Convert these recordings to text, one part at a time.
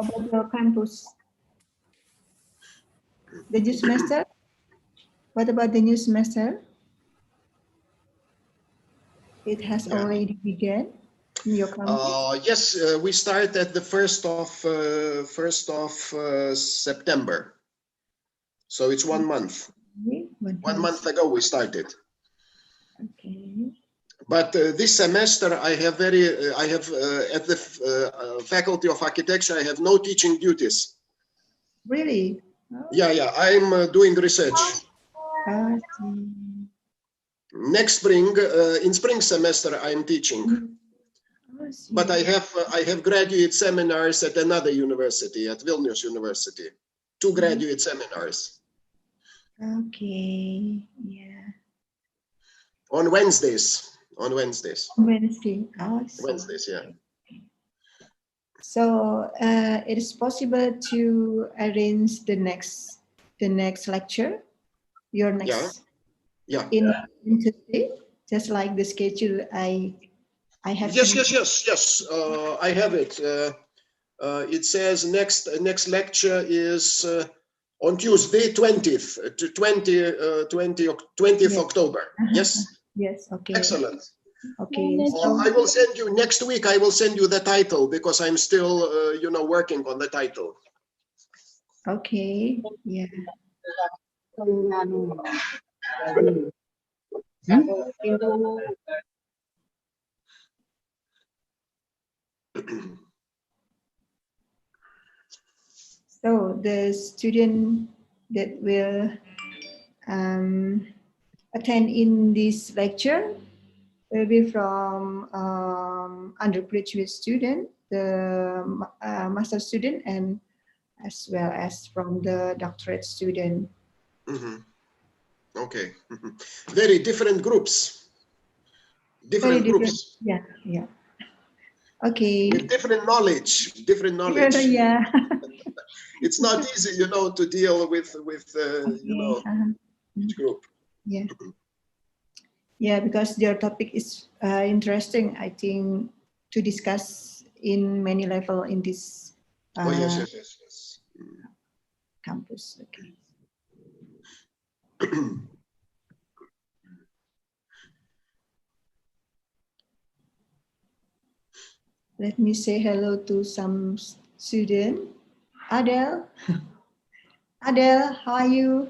How about your campus? The new semester? What about the new semester? It has already begun in your campus? Yes, we start at the 1st of September. So it's 1 month. Okay. 1 month ago we started. Okay. But this semester I have at the Faculty of Architecture, I have no teaching duties. Really? Oh. Yeah, I'm doing research. I see. Next spring, in spring semester, I'm teaching. I see. But I have graduate seminars at another university, at Vilnius University. 2 graduate seminars. Okay. Yeah. On Wednesdays. On Wednesdays. Wednesday. Oh, Wednesdays, yeah. So it is possible to arrange the next lecture, your next, yeah. in Tuesday, just like the schedule I have. Yes. I have it. It says next lecture is on Tuesday, 20th Yes. October. Yes. Yes. Okay. Excellent. Okay. I will send you next week. I will send you the title because I'm still, working on the title. Okay. Yeah. So the student that will attend in this lecture will be from undergraduate student, the master student, and as well as from the doctorate student. Okay. Very different groups. Different groups. Yeah. Okay. With different knowledge. Yeah. It's not easy, to deal with each group. Yeah. Yeah, because your topic is interesting, I think, to discuss in many levels in this Yes. campus. Okay. Let me say hello to some student. Adele. Adele, how are you?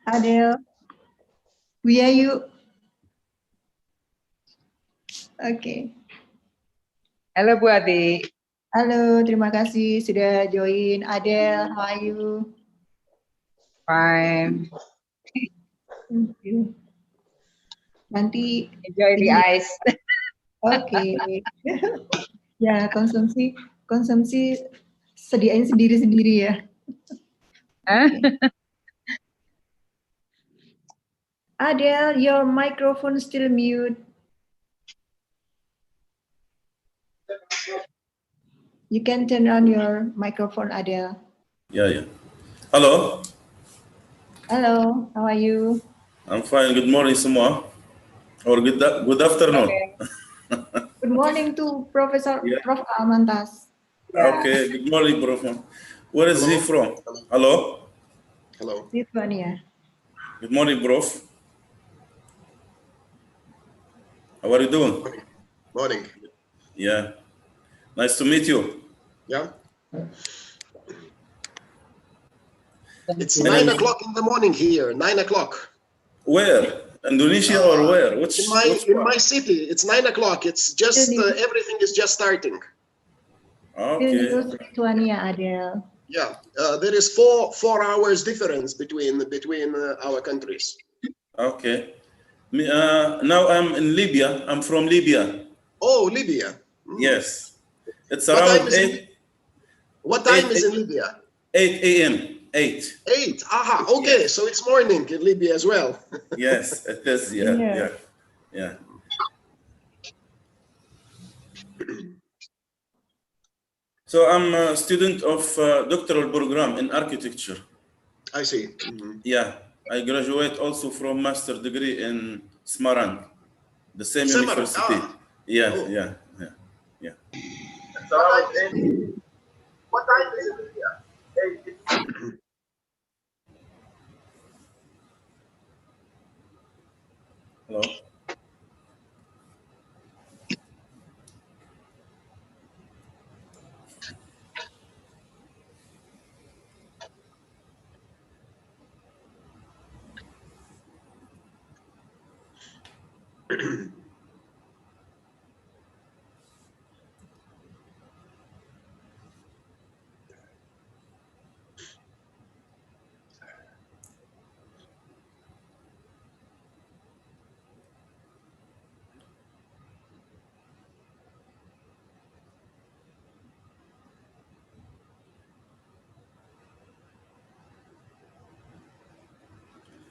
Adele, where are you? Okay. Halo Bu Adi. Halo, terima kasih sudah join. Adele, how are you? Fine. Thank you. Nanti Enjoy the ice. Oke. Ya, konsumsi sediain sendiri-sendiri ya. Okay. Adele, your microphone still mute. You can turn on your microphone, Adele. Yeah. Hello. Hello, how are you? I'm fine. Good morning, semua. Or good afternoon. Okay. Good morning to Professor Prof. Almantas. Okay. Good morning, Prof. Where is he from? Hello. Hello. Lithuania. Good morning, Prof. How are you doing? Morning. Yeah. Nice to meet you. Yeah. It's 9 o'clock in the morning here. 9 o'clock. Where? Indonesia or where? In my city, it's 9 o'clock. It's just everything is just starting. Okay. Lithuania, Adele. Yeah, there is four hours difference between our countries. Okay. Now I'm in Libya. I'm from Libya. Oh, Libya. Yes. It's around 8. What time is in Libya? 8 a.m. 8. 8. Aha. Okay, yes. So it's morning in Libya as well. Yes, it is. Yeah. So I'm a student of doctoral program in architecture. I see. Yeah, I graduate also from master degree in Semarang, the same Semarang. university. Yeah, Oh. yeah. What time is it here? Hello.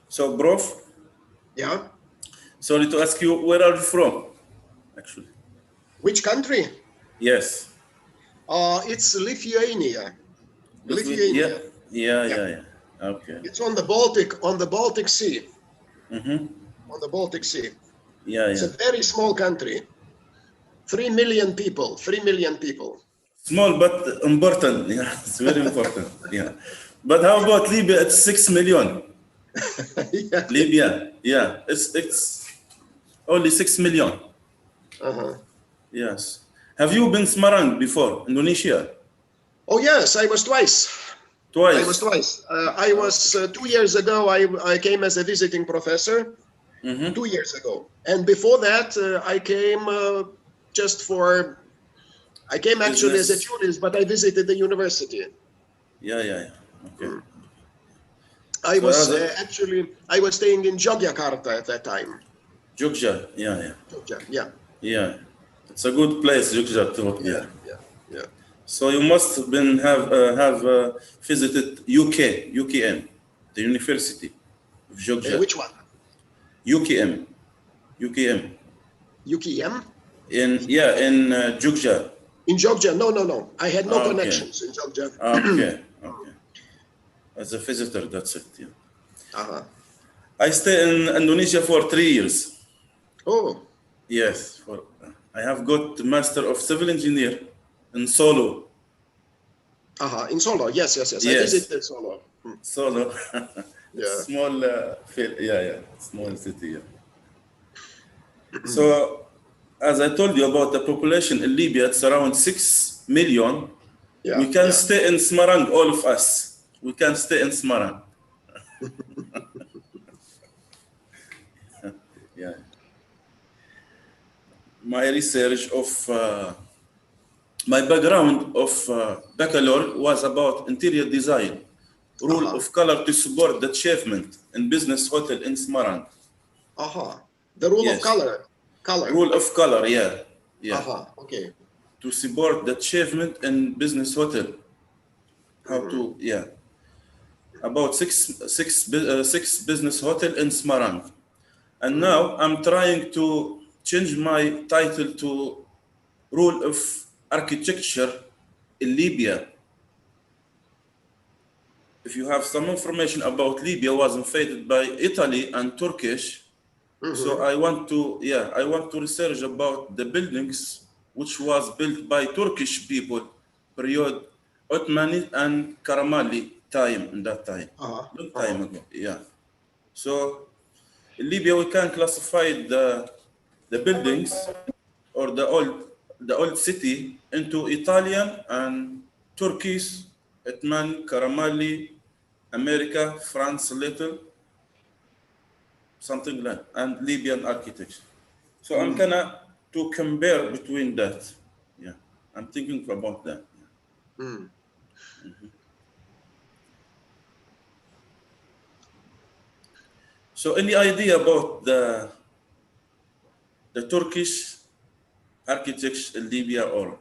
So, Prof, Yeah. sorry to ask you, where are you from, actually? Which country? Yes. It's Lithuania. Yeah, Lithuania. yeah. Okay. It's on the Baltic Sea. Mm-hmm. On the Baltic Sea. Yeah, It's yeah. a very small country. 3 million people. 3 million people. Small but important. Yeah, it's very important. Yeah. But how about Libya? It's 6 million. Yeah. Libya, yeah, it's only 6 million. Uh-huh. Yes. Have you been Semarang before, Indonesia? Oh yes, I was twice. Twice. I was twice. I was 2 years ago. I came as a visiting professor. Mm-hmm. 2 years ago, and before that, I came just for. I came actually as a Business. tourist, but I visited the university. Yeah. Okay. I So was as a I was staying in Yogyakarta at that time. Jogja, yeah. Yeah. Yeah. It's a good place, Jogja, to work there. Yeah. So you must have been have visited UKM, the University of Jogja. Which one? UKM. UKM? In Jogja. In Jogja? No. I had no Okay. connections in Jogja. Okay. As a visitor, that's it. Yeah. Uh-huh. I stay in Indonesia for 3 years. Oh. Yes, I have got Master of Civil Engineer in Solo. Uh-huh. In Solo. Yes. I visited Solo. Solo. Yeah. Small, small city. Yeah. So, as I told you about the population in Libya, it's around 6 million. Yeah. We can stay in Semarang, all of us. We can stay in Semarang. Yeah. My research of my background of baccalaureate was about interior design, rule of color to support the achievement in business hotel in Semarang. The rule Yes. of color. Rule of color, yeah. Okay. To support the achievement in business hotel. How to, about six business hotel in Semarang. And now I'm trying to change my title to rule of architecture in Libya. If you have some information about Libya, was invaded by Italy and Turkish. So I want to research about the buildings which was built by Turkish people, period Ottoman and Karamali time in that time, long time ago. Yeah. So in Libya we can classify the buildings or the old city into Italian and Turkish, Ottoman, Karamali, America, France a little, something like, and Libyan architecture. So I'm gonna to compare between that. Yeah, I'm thinking about that. So any idea about the Turkish architects in Libya or?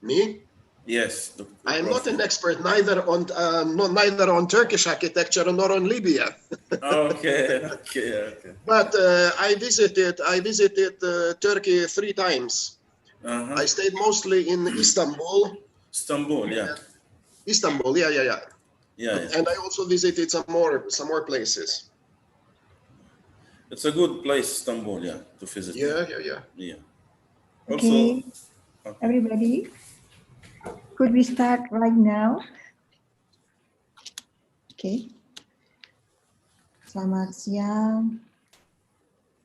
Me? Yes. I am not an expert neither on Turkish architecture nor on Libya. Okay. But I visited Turkey 3 times. I stayed mostly in Istanbul. Istanbul, yeah. Istanbul, yeah. Yeah. And I also visited some more places. It's a good place, Istanbul, yeah, to visit. Yeah. Okay, Also, everybody, could we start right now? Okay. Selamat siang.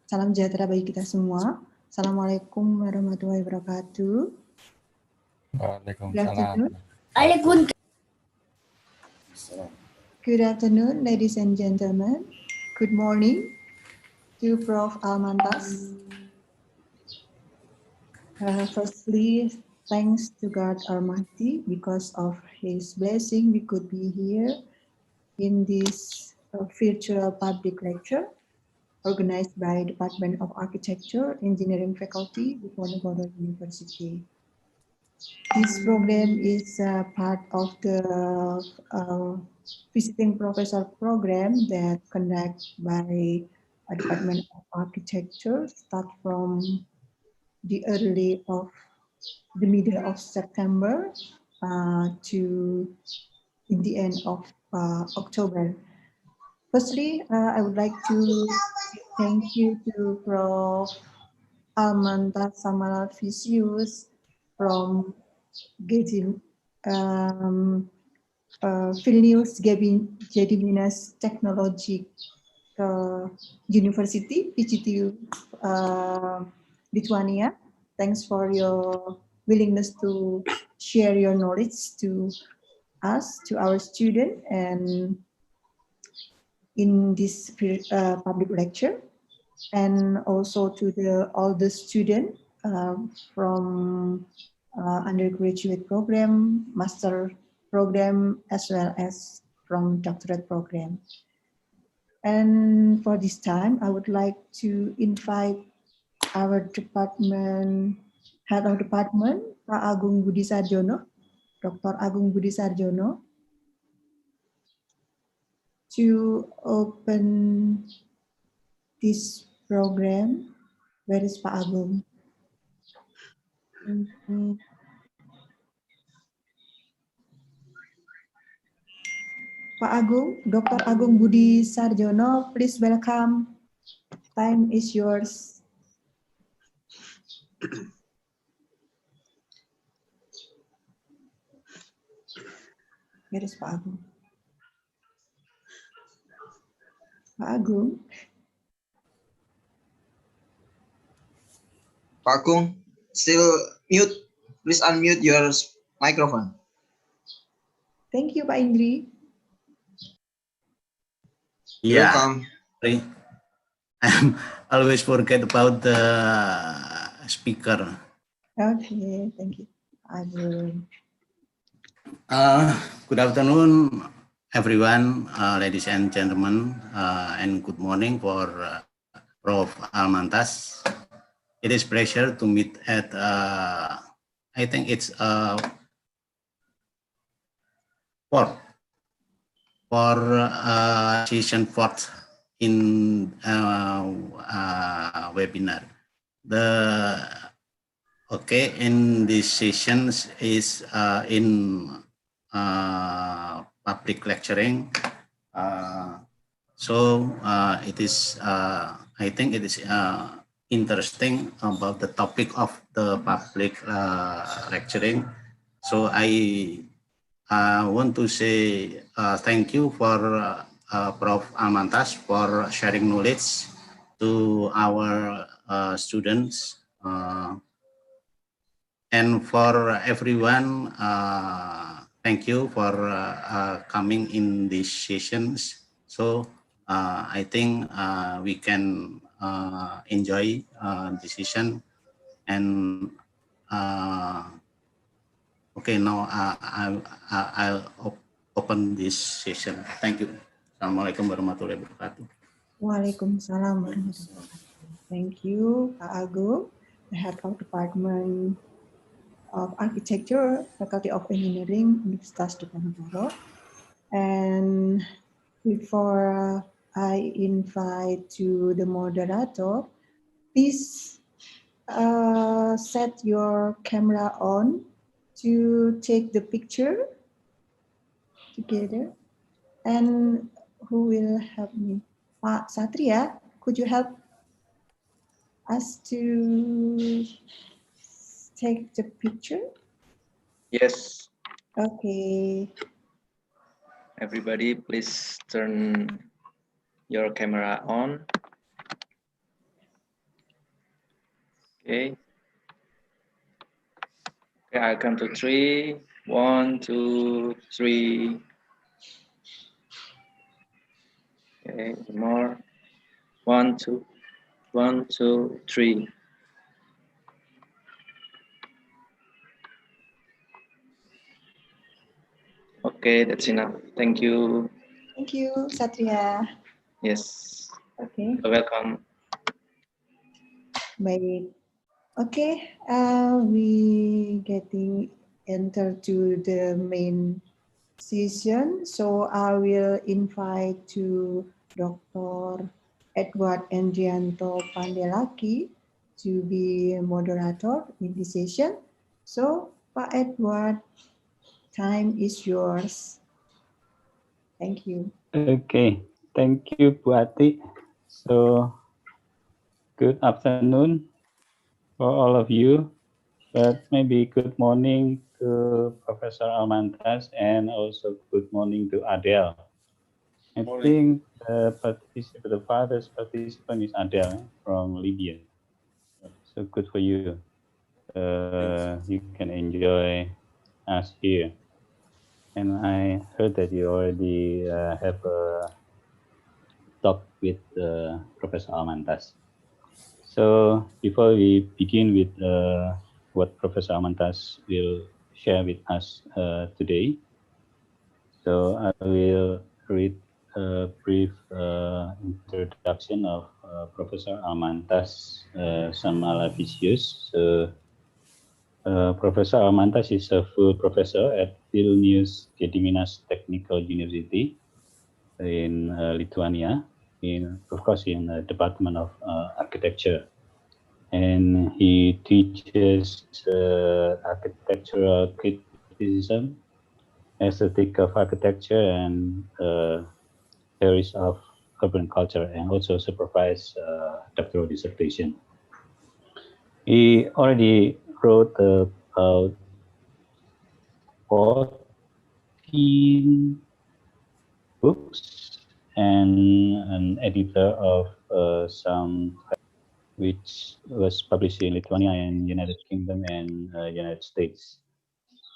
Salam sejahtera bagi kita semua. Assalamualaikum warahmatullahi wabarakatuh. Waalaikumsalam. Good afternoon, ladies and gentlemen. Good morning to Prof. Almantas. Firstly, thanks to God Almighty, because of His blessing, we could be here in this virtual public lecture organized by Department of Architecture, Engineering Faculty, Lithuania University. This program is part of the visiting professor program that conducted by Department of Architecture, start from the middle of September to in the end of October. Firstly, I would like to thank you to Prof. Almantas Samalavicius from Vilnius Gediminas Technology University, PGTU, Lithuania. Thanks for your willingness to share your knowledge to us, to our student, and in this public lecture, and also to all the students from undergraduate program, master program, as well as from doctorate program. And for this time, I would like to invite our department, head of department, Pak Agung Budi Sarjono, Dr. Agung Budi Sarjono, to open this program. Where is Pak Agung? Pak Agung, Dr. Agung Budi Sarjono, please welcome. Time is yours. Where is Pak Agung? Pak Agung. Pak Agung, still mute. Please unmute your microphone. Thank you, Pak Indri. Yeah, Welcome. sorry. I always forget about the speaker. Okay, thank you. I will. Good afternoon, everyone, ladies and gentlemen, and good morning for Prof. Almantas. It is a pleasure to meet at, I think it's for session 4th in webinar. In this session is in public lecturing. It is, I think it is interesting about the topic of the public lecturing. So I want to say thank you for Prof. Almantas for sharing knowledge to our students. And for everyone, thank you for coming in these sessions. So I think we can enjoy the session. And okay, now I'll open this session. Thank you. Assalamualaikum warahmatullahi wabarakatuh. Waalaikumsalam warahmatullahi wabarakatuh. Thank you, Pak Agung, the head of Department of Architecture, Faculty of Engineering, Universitas Diponegoro. And before I invite to the moderator, please set your camera on to take the picture together. And who will help me? Pak Satria, could you help us to take the picture? Yes, Okay. everybody, please turn your camera on. Okay. Okay, I count to 3. 1, 2, 3. Okay, more. 1, 2. 1, 2, 3. Okay, that's enough. Thank you. Thank you, Satria. Yes, Okay. you're welcome. Baik. Okay, we getting enter to the main session. So I will invite to Dr. Edward Andrianto Pandelaki to be moderator in this session. So, Pak Edward, time is yours. Thank you. Okay, thank you, Bu Ati. So, good afternoon for all of you, but maybe good morning to Professor Almantas and also good morning to Adele. I Morning. think the father's participant is Adele from Libya. So good for you. You can enjoy us here. And I heard that you already have a talk with Professor Almantas. So before we begin with what Professor Almantas will share with us today, so I will read a brief introduction of Professor Almantas Samalavicius. So Professor Almantas is a full professor at Vilnius Gediminas Technical University in Lithuania, of course, in the Department of Architecture. And he teaches architectural criticism, aesthetic of architecture, and theories of urban culture, and also supervised doctoral dissertation. He already wrote about 14 books and an editor of some which was published in Lithuania and United Kingdom and United States.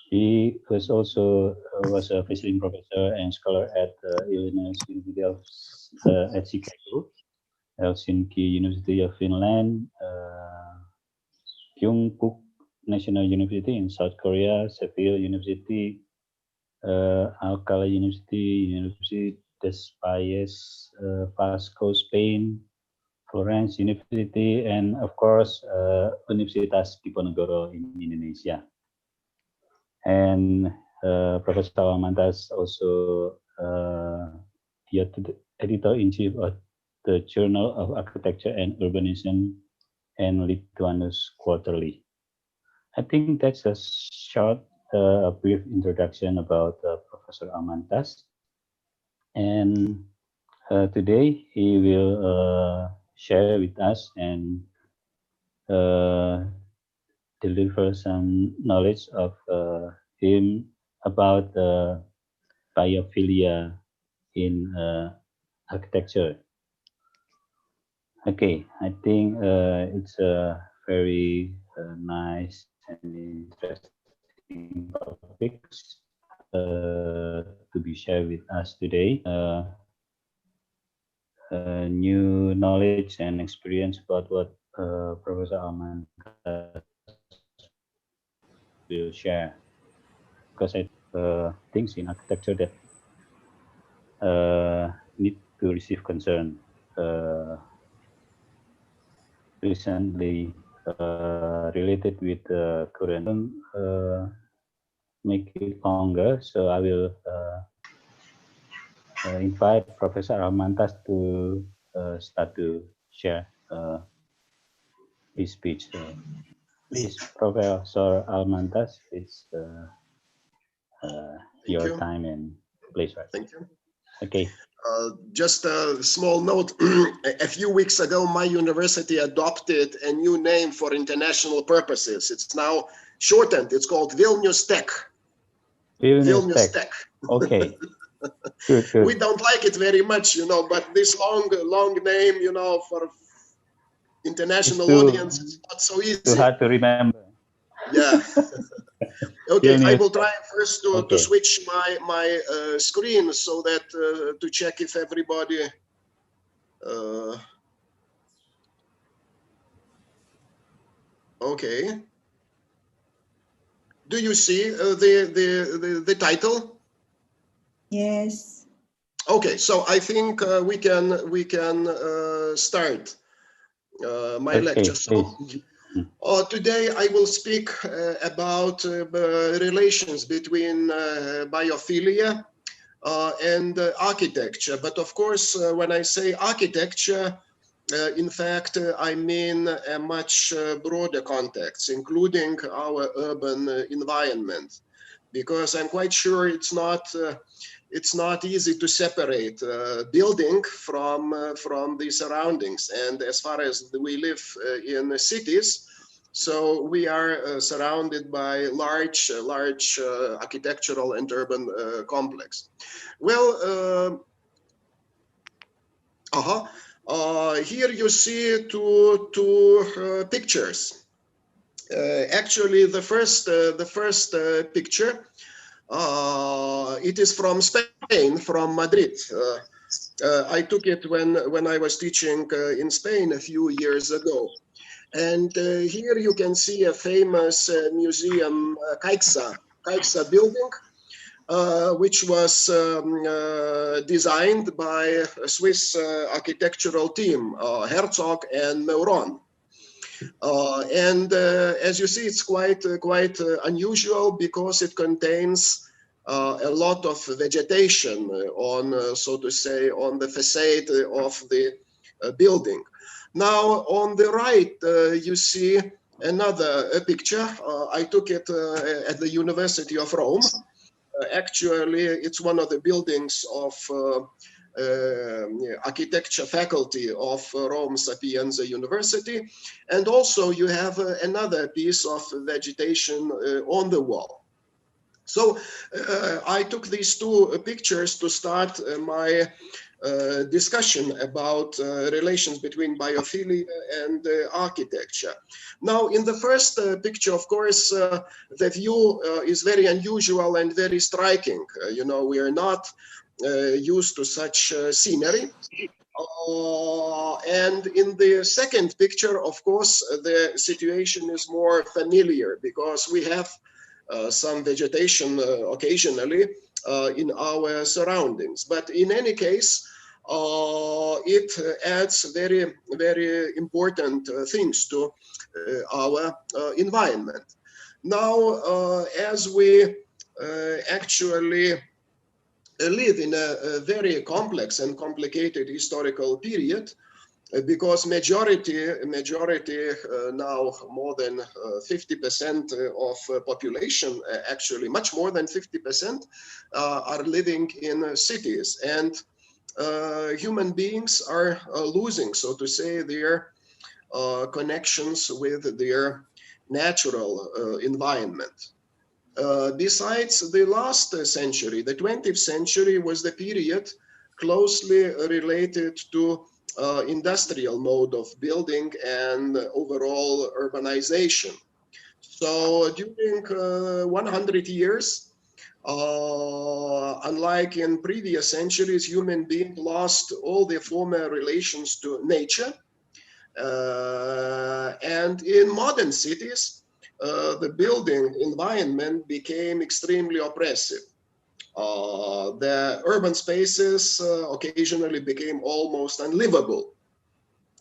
He was also was a visiting professor and scholar at Illinois University of at Chicago, Helsinki University of Finland, Kyungpook National University in South Korea, Seville University, Alcalá University, University des Valles, Vasco, Spain, Florence University, and of course, Universitas Diponegoro in Indonesia. And Professor Almantas also the editor-in-chief of the Journal of Architecture and Urbanism and Lithuanians Quarterly. I think that's a short, brief introduction about Professor Almantas. And today he will share with us and deliver some knowledge of him about biophilia in architecture. Okay, I think it's a very nice and interesting topics to be shared with us today. New knowledge and experience about what Professor Almantas will share, because I things in architecture that need to receive concern. Recently related with the current make it longer, so I will invite Professor Almantas to start to share his speech. Please, Professor Almantas, it's your you. time and place. Right. Thank you. Okay. Just a small note, a few weeks ago, my university adopted a new name for international purposes. It's now shortened. It's called Vilnius Tech. Vilnius Tech. Okay. Good, good. We don't like it very much, you know, but this long name, you know, for international audience is not so easy. Too hard to remember. Yeah. Okay, I Vilnius will try first to Okay. switch my screen so that to check if everybody. Okay. Do you see the title? Yes. Okay, so I think we can start my Okay, lecture. So please. today I will speak about relations between biophilia and architecture. But of course, when I say architecture, in fact, I mean a much broader context, including our urban environment, because I'm quite sure it's not easy to separate building from the surroundings. And as far as we live in cities, so we are surrounded by large architectural and urban complex. Well, here you see two pictures. Actually, the first picture, it is from Spain, from Madrid. I took it when I was teaching in Spain a few years ago. And here you can see a famous museum, Caixa building, which was designed by a Swiss architectural team, Herzog and Meuron. And as you see, it's quite unusual because it contains a lot of vegetation on, so to say, on the facade of the building. Now, on the right, you see another picture. I took it at the University of Rome. Actually, it's one of the buildings of architecture faculty of Rome Sapienza University. And also you have another piece of vegetation on the wall. So I took these two pictures to start my discussion about relations between biophilia and architecture. Now, in the first picture, of course, the view is very unusual and very striking. You know, we are not used to such scenery. And in the second picture, of course, the situation is more familiar because we have some vegetation occasionally in our surroundings. But in any case, it adds very, very important things to our environment. Now, as we actually live in a very complex and complicated historical period, because majority now more than 50% of population, actually much more than 50%, are living in cities, and human beings are losing, so to say, their connections with their natural environment. Besides, the last century, the 20th century, was the period closely related to industrial mode of building and overall urbanization. So during 100 years, unlike in previous centuries, human beings lost all their former relations to nature. And in modern cities, the building environment became extremely oppressive. The urban spaces occasionally became almost unlivable.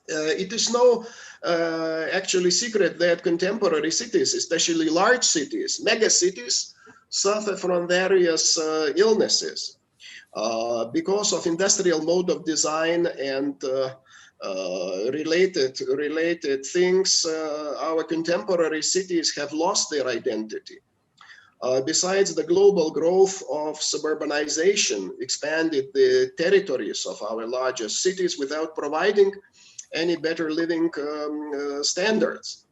It is no actually secret that contemporary cities, especially large cities, mega cities, suffer from various illnesses because of industrial mode of design and related things. Our contemporary cities have lost their identity. Besides the global growth of suburbanization, expanded the territories of our largest cities without providing any better living standards.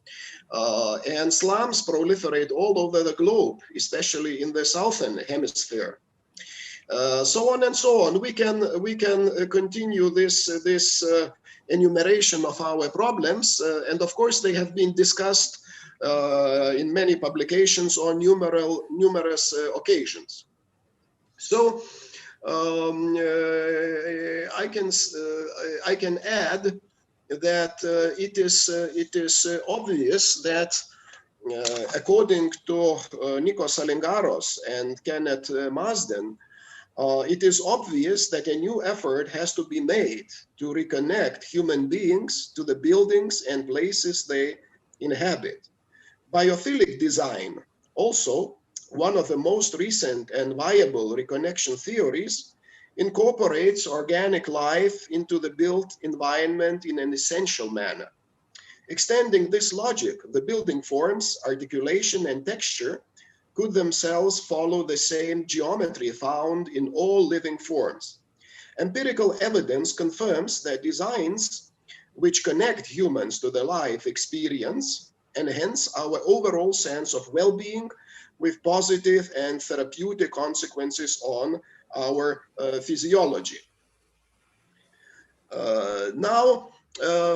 And slums proliferate all over the globe, especially in the southern hemisphere. So on and so on. We can continue this enumeration of our problems, and of course they have been discussed in many publications on numerous occasions. So I can add that it is obvious that according to Nikos Alingaros and Kenneth Marsden, it is obvious that a new effort has to be made to reconnect human beings to the buildings and places they inhabit. Biophilic design, also one of the most recent and viable reconnection theories, incorporates organic life into the built environment in an essential manner. Extending this logic, the building forms, articulation, and texture could themselves follow the same geometry found in all living forms. Empirical evidence confirms that designs which connect humans to the life experience enhance our overall sense of well-being with positive and therapeutic consequences on our physiology. Now,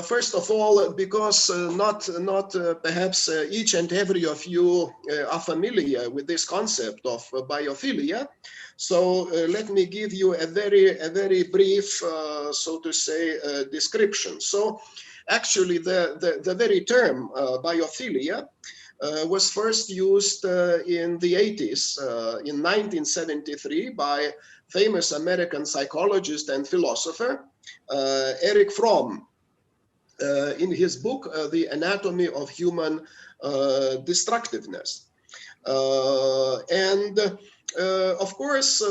first of all, because not perhaps each and every of you are familiar with this concept of biophilia, so let me give you a very brief, so to say, description. So, actually, the very term biophilia was first used in the 80s, in 1973, by famous American psychologist and philosopher Erich Fromm, in his book, The Anatomy of Human Destructiveness. Of course,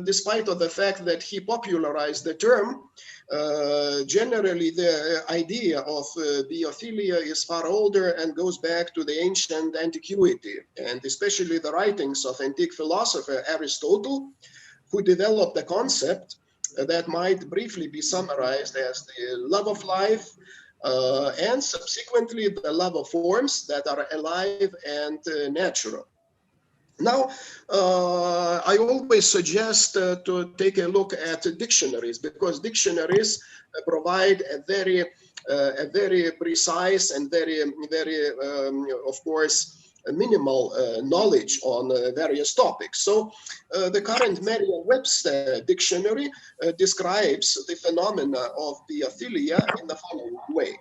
despite of the fact that he popularized the term, generally the idea of biophilia is far older and goes back to the ancient antiquity, and especially the writings of antique philosopher Aristotle, who developed a concept that might briefly be summarized as the love of life, and subsequently the love of forms that are alive and natural. Now, I always suggest to take a look at dictionaries, because dictionaries provide a very precise and very of course, minimal knowledge on various topics. So the current Merriam-Webster dictionary describes the phenomena of biophilia in the following way.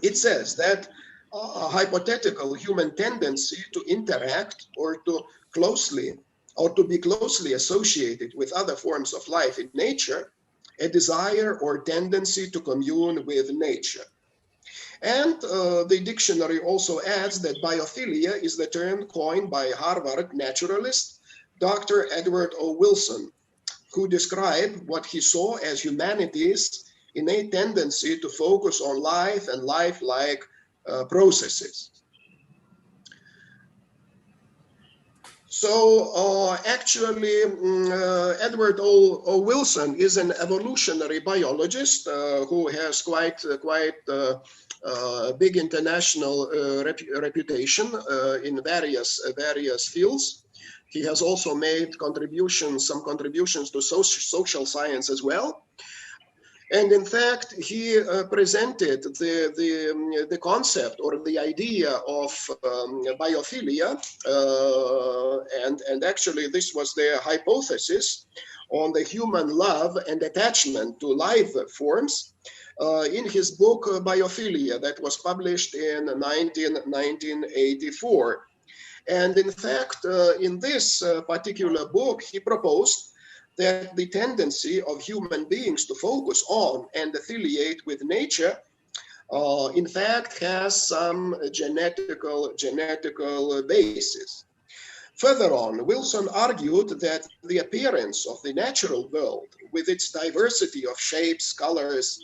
It says that a hypothetical human tendency to interact or to be closely associated with other forms of life in nature, a desire or tendency to commune with nature. And the dictionary also adds that biophilia is the term coined by Harvard naturalist Dr. Edward O. Wilson, who described what he saw as humanity's innate tendency to focus on life and life-like processes. So actually, Edward O. Wilson is an evolutionary biologist who has quite big international reputation in various fields. He has also made some contributions to social science as well. And in fact, he presented the concept or the idea of biophilia, and actually this was their hypothesis on the human love and attachment to life forms in his book Biophilia, that was published in 1984. And in fact, in this particular book, he proposed that the tendency of human beings to focus on and affiliate with nature, in fact, has some genetical basis. Further on, Wilson argued that the appearance of the natural world, with its diversity of shapes, colors,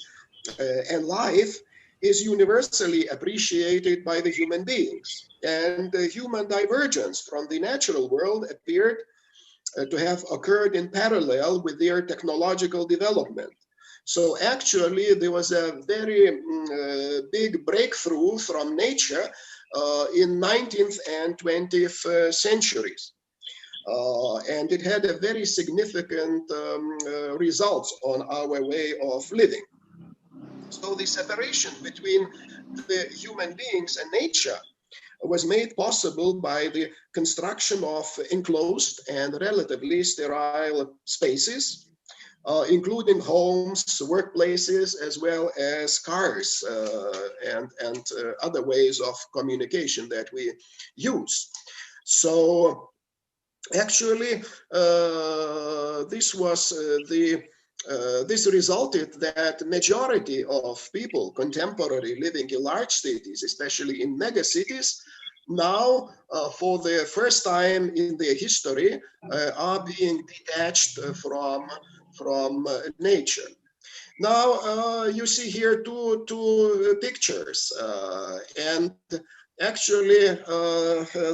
and life, is universally appreciated by the human beings, and human divergence from the natural world appeared to have occurred in parallel with their technological development. So actually, there was a very big breakthrough from nature in 19th and 20th centuries. And it had a very significant results on our way of living. So the separation between the human beings and nature was made possible by the construction of enclosed and relatively sterile spaces, including homes, workplaces, as well as cars and other ways of communication that we use. So actually, this resulted that majority of people contemporary living in large cities, especially in mega cities, now for the first time in their history are being detached from nature. Now you see here two pictures, and actually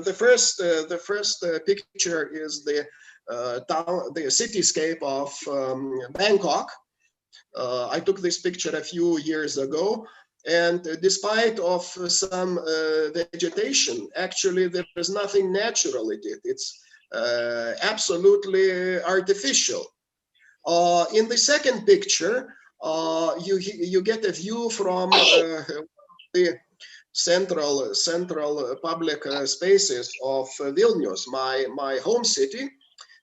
the first picture is the cityscape of Bangkok. I took this picture a few years ago, and despite of some vegetation, actually there is nothing natural in it. It's absolutely artificial. In the second picture, you get a view from the central public spaces of Vilnius, my home city.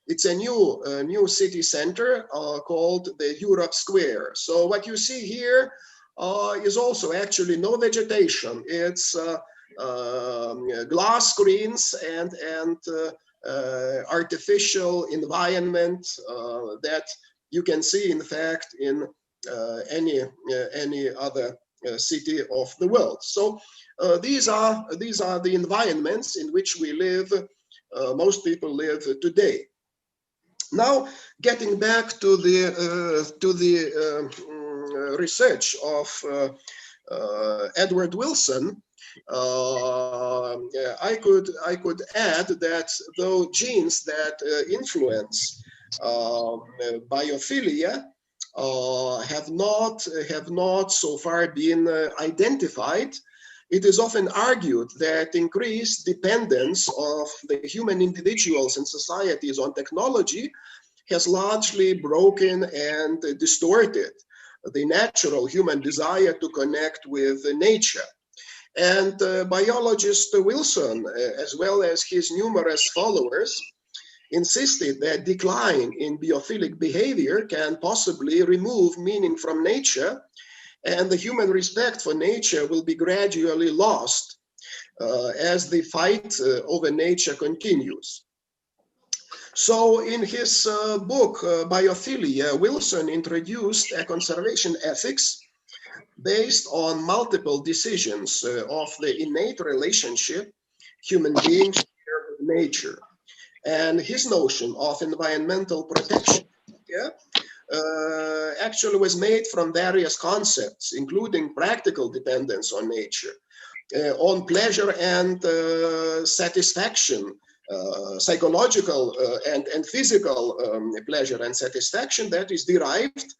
It's a new city center called the Europe Square. So what you see here is also actually no vegetation. It's glass screens and artificial environment that you can see, in fact, in any other city of the world. So these are the environments in which we live. Most people live today. Now, getting back to the research of Edward Wilson, I could add that though genes that influence biophilia have not so far been identified, it is often argued that increased dependence of the human individuals and societies on technology has largely broken and distorted the natural human desire to connect with nature. And biologist Wilson, as well as his numerous followers, insisted that decline in biophilic behavior can possibly remove meaning from nature, and the human respect for nature will be gradually lost as the fight over nature continues. So in his book, Biophilia, Wilson introduced a conservation ethics based on multiple decisions of the innate relationship human beings share with nature. And his notion of environmental protection actually was made from various concepts, including practical dependence on nature, on pleasure and satisfaction, psychological and physical pleasure and satisfaction that is derived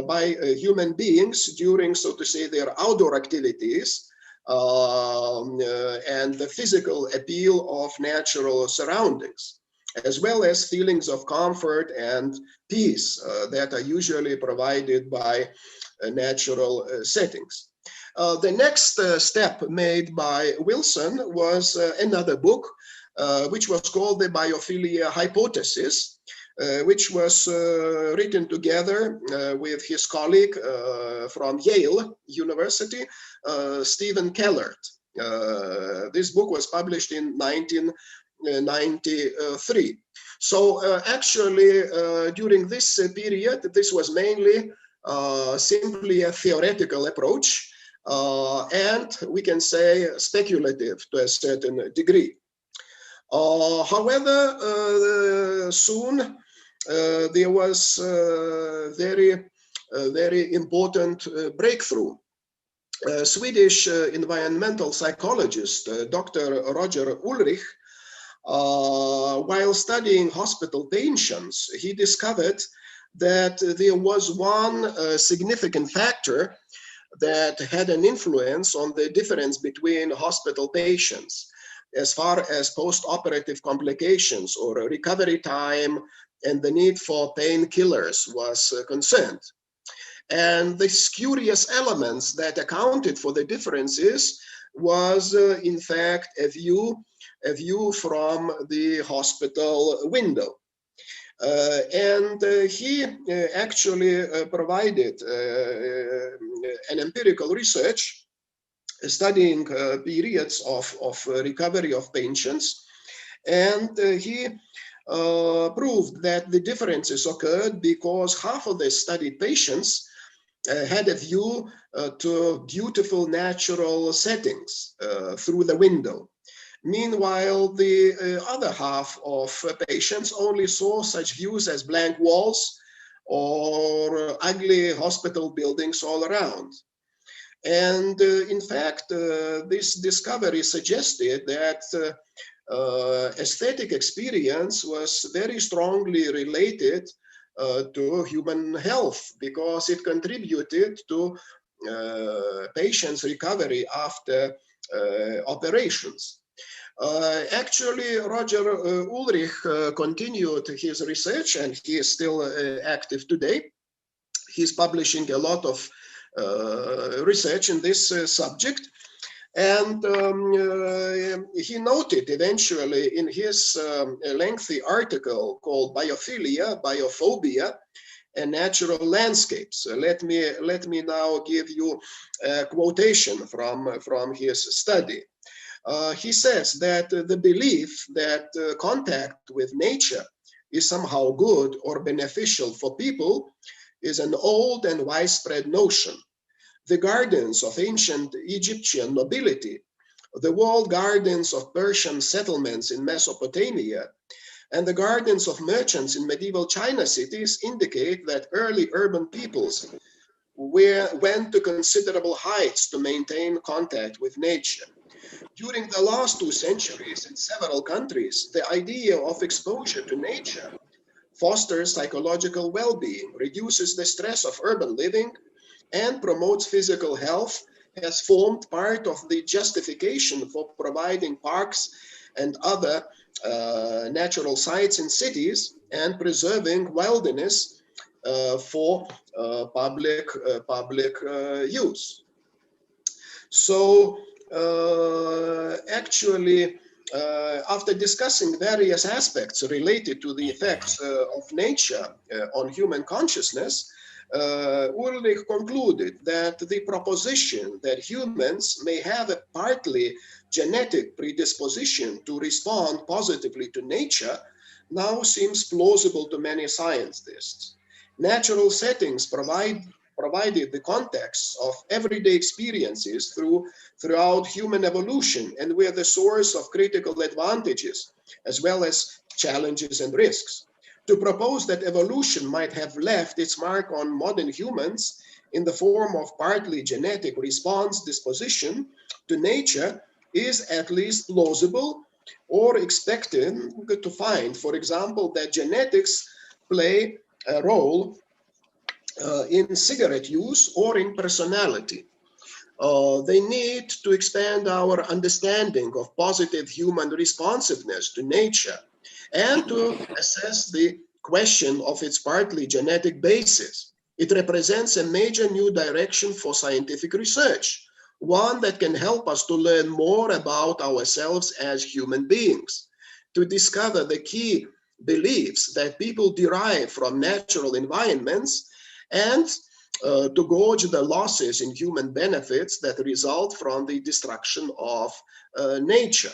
by human beings during, so to say, their outdoor activities, and the physical appeal of natural surroundings, as well as feelings of comfort and peace that are usually provided by natural settings. The next step made by Wilson was another book, which was called the Biophilia Hypothesis, which was written together with his colleague from Yale University, Stephen Kellert. This book was published in 1993. So actually, during this period, this was mainly simply a theoretical approach, and we can say speculative to a certain degree. However, soon there was a very important breakthrough. Swedish environmental psychologist, Dr. Roger Ulrich, while studying hospital patients, he discovered that there was one significant factor that had an influence on the difference between hospital patients as far as post-operative complications or recovery time and the need for painkillers was concerned. And these curious elements that accounted for the differences was, in fact, a view from the hospital window. He actually provided an empirical research studying periods of recovery of patients, and he proved that the differences occurred because half of the studied patients had a view to beautiful natural settings through the window. Meanwhile, the other half of patients only saw such views as blank walls or ugly hospital buildings all around. And in fact, this discovery suggested that aesthetic experience was very strongly related to human health because it contributed to patients' recovery after operations. Actually, Roger Ulrich continued his research, and he is still active today. He's publishing a lot of research in this subject. And he noted eventually in his lengthy article called Biophilia, Biophobia, and Natural Landscapes. Let me now give you a quotation from his study. He says that the belief that contact with nature is somehow good or beneficial for people is an old and widespread notion. The gardens of ancient Egyptian nobility, the walled gardens of Persian settlements in Mesopotamia, and the gardens of merchants in medieval China cities indicate that early urban peoples went to considerable heights to maintain contact with nature. During the last 2 centuries in several countries, the idea of exposure to nature fosters psychological well-being, reduces the stress of urban living, and promotes physical health, has formed part of the justification for providing parks and other natural sites in cities and preserving wilderness for public use. So actually, after discussing various aspects related to the effects of nature on human consciousness, Ulrich concluded that the proposition that humans may have a partly genetic predisposition to respond positively to nature now seems plausible to many scientists. Natural settings provided the context of everyday experiences throughout human evolution and were the source of critical advantages as well as challenges and risks. To propose that evolution might have left its mark on modern humans in the form of partly genetic response disposition to nature is at least plausible or expected to find, for example, that genetics play a role in cigarette use or in personality. They need to expand our understanding of positive human responsiveness to nature and to assess the question of its partly genetic basis. It represents a major new direction for scientific research, one that can help us to learn more about ourselves as human beings, to discover the key beliefs that people derive from natural environments, and to gauge the losses in human benefits that result from the destruction of nature.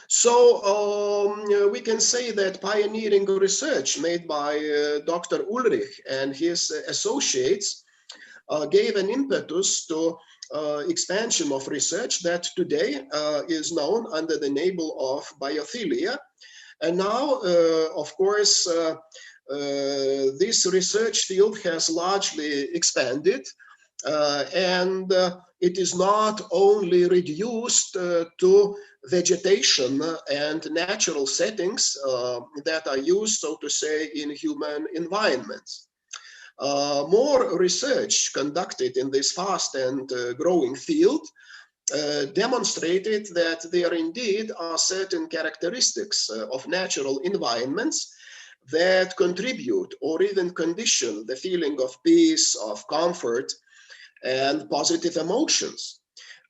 So we can say that pioneering research made by Dr. Ulrich and his associates gave an impetus to expansion of research that today is known under the label of biophilia. And now, of course, this research field has largely expanded and it is not only reduced to vegetation and natural settings that are used, so to say, in human environments. More research conducted in this fast and growing field demonstrated that there indeed are certain characteristics of natural environments that contribute or even condition the feeling of peace, of comfort, and positive emotions.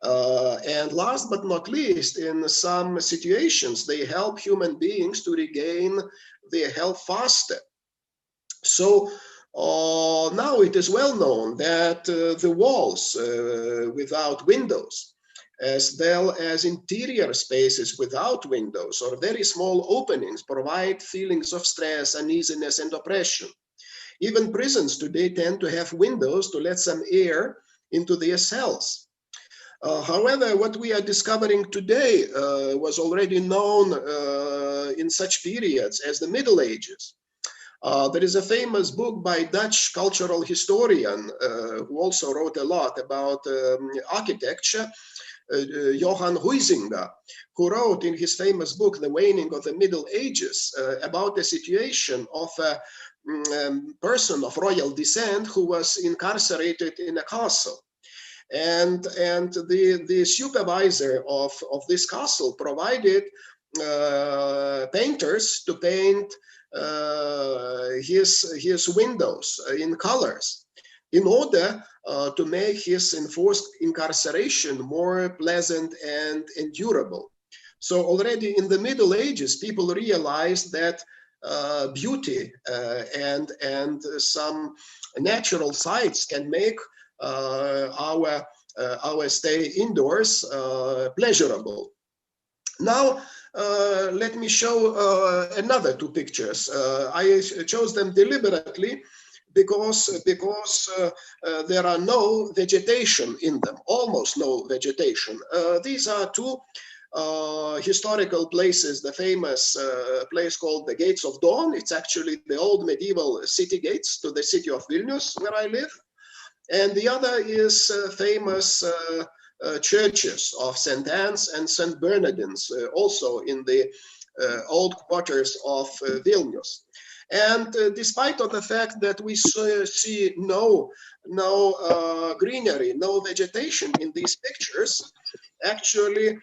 And last but not least, in some situations, they help human beings to regain their health faster. So now it is well known that the walls without windows, as well as interior spaces without windows or very small openings, provide feelings of stress, uneasiness, and oppression. Even prisons today tend to have windows to let some air into their cells. However, what we are discovering today was already known in such periods as the Middle Ages. There is a famous book by Dutch cultural historian who also wrote a lot about architecture, Johan Huizinga, who wrote in his famous book, The Waning of the Middle Ages, about the situation of a person of royal descent who was incarcerated in a castle. And the supervisor of this castle provided painters to paint his windows in colors in order to make his enforced incarceration more pleasant and endurable. So already in the Middle Ages, people realized that beauty and some natural sights can make our stay indoors pleasurable. Now, let me show another two pictures. I chose them deliberately because there are no vegetation in them, almost no vegetation. These are two historical places, the famous place called the Gates of Dawn. It's actually the old medieval city gates to the city of Vilnius, where I live. And the other is famous churches of St. Anne's and St. Bernardines, also in the old quarters of Vilnius. And despite of the fact that we see no greenery, no vegetation in these pictures, actually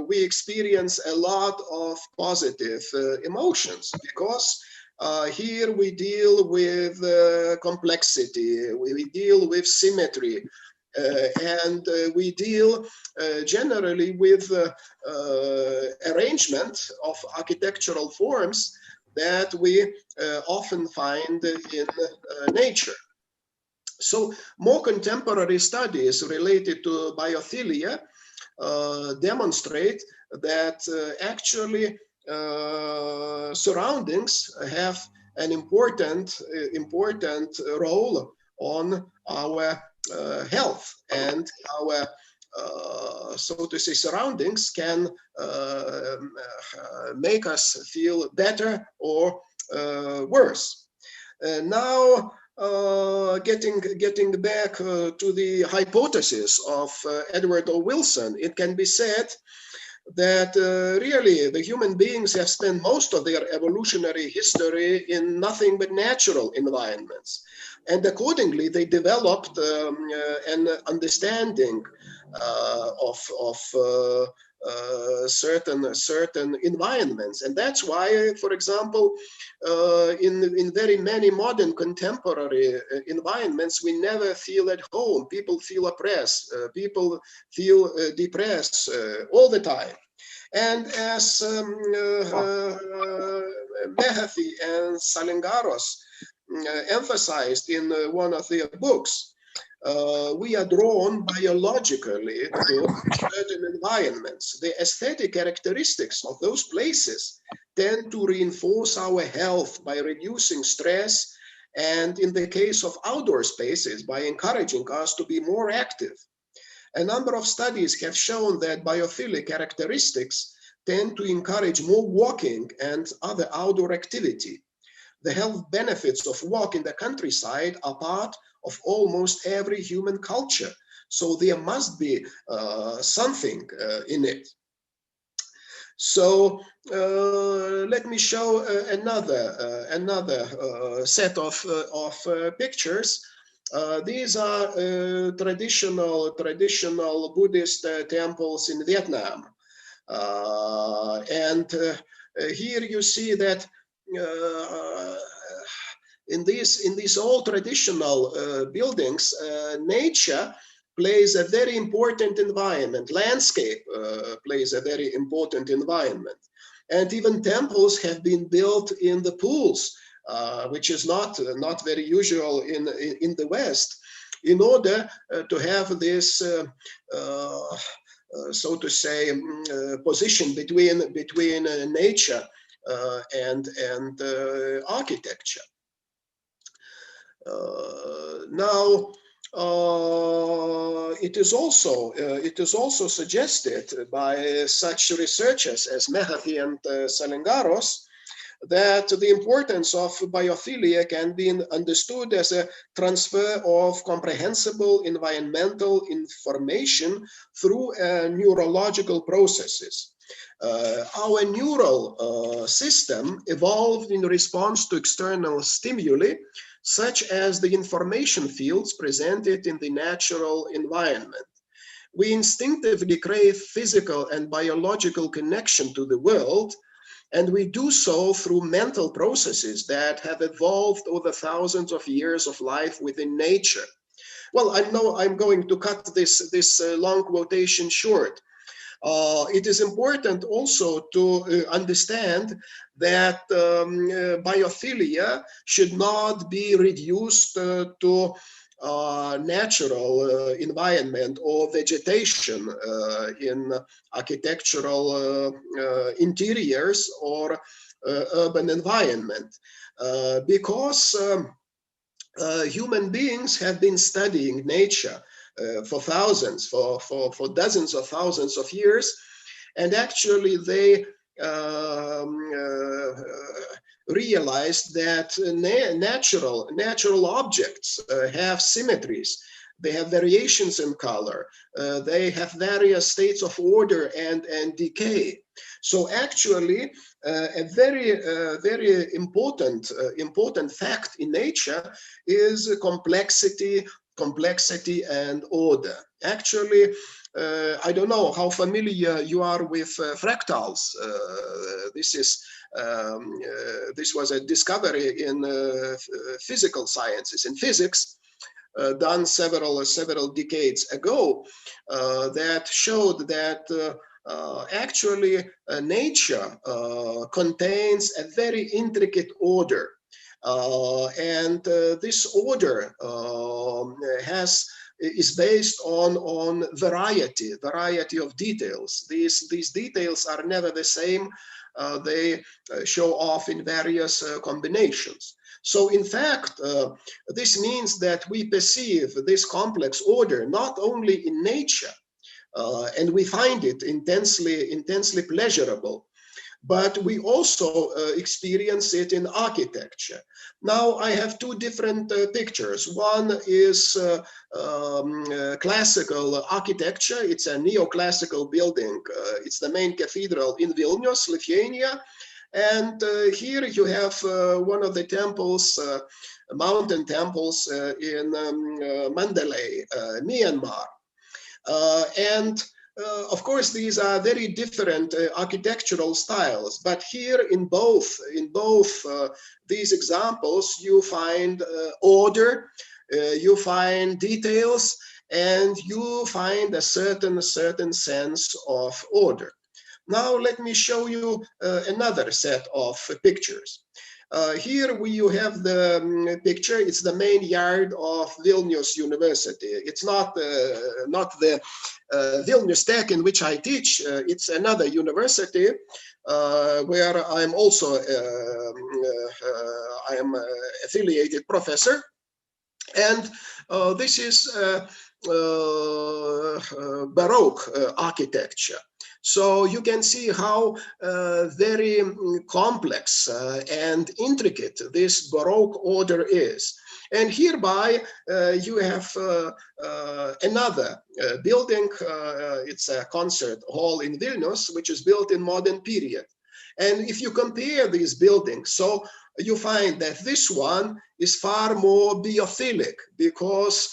we experience a lot of positive emotions, because here we deal with complexity, we deal with symmetry, and we deal generally with arrangement of architectural forms that we often find in nature. So more contemporary studies related to biophilia demonstrate that actually surroundings have an important role on our health, and our so to say surroundings can make us feel better or worse. Now, getting back to the hypothesis of Edward O. Wilson, it can be said that really the human beings have spent most of their evolutionary history in nothing but natural environments. And accordingly, they developed an understanding of certain environments. And that's why, for example, in very many modern contemporary environments, we never feel at home. People feel oppressed, people feel depressed all the time. And as Mehathi and Salingaros emphasized in one of their books, we are drawn biologically to certain environments. The aesthetic characteristics of those places tend to reinforce our health by reducing stress, and in the case of outdoor spaces, by encouraging us to be more active. A number of studies have shown that biophilic characteristics tend to encourage more walking and other outdoor activity. The health benefits of walk in the countryside are part of almost every human culture. So there must be something in it. So let me show another set of pictures. These are traditional Buddhist temples in Vietnam, and here you see that in these old traditional buildings, nature plays a very important environment. Landscape plays a very important environment. And even temples have been built in the pools, which is not very usual in the West, in order to have this, so to say, position between nature and architecture. Now, it is also suggested by such researchers as Mehathi and Salengaros that the importance of biophilia can be understood as a transfer of comprehensible environmental information through neurological processes. Our neural system evolved in response to external stimuli, such as the information fields presented in the natural environment. We instinctively crave physical and biological connection to the world, and we do so through mental processes that have evolved over thousands of years of life within nature. Well, I know I'm going to cut this long quotation short. It is important also to understand that biophilia should not be reduced to natural environment or vegetation in architectural interiors or urban environment, because human beings have been studying nature for dozens of thousands of years, and actually they realized that natural objects have symmetries. They have variations in color. They have various states of order and decay. So actually, a very important fact in nature is complexity and order. Actually, I don't know how familiar you are with fractals. This was a discovery in physical sciences, in physics, done several decades ago, that showed that actually nature contains a very intricate order. And this order is based on variety of details. These details are never the same. They show off in various combinations. So in fact, this means that we perceive this complex order not only in nature, and we find it intensely pleasurable, but we also experience it in architecture. Now I have two different pictures. One is classical architecture. It's a neoclassical building. It's the main cathedral in Vilnius, Lithuania. And here you have one of the temples, mountain temples in Mandalay, Myanmar. Of course, these are very different architectural styles, but here in both these examples, you find order, you find details, and you find a certain sense of order. Now let me show you another set of pictures. Here you have the picture. It's the main yard of Vilnius University. It's not the Vilnius Tech in which I teach. It's another university where I'm also I am affiliated professor, and this is Baroque architecture. So you can see how very complex and intricate this Baroque order is. And hereby you have another building. It's a concert hall in Vilnius, which is built in modern period. And if you compare these buildings, so you find that this one is far more biophilic, because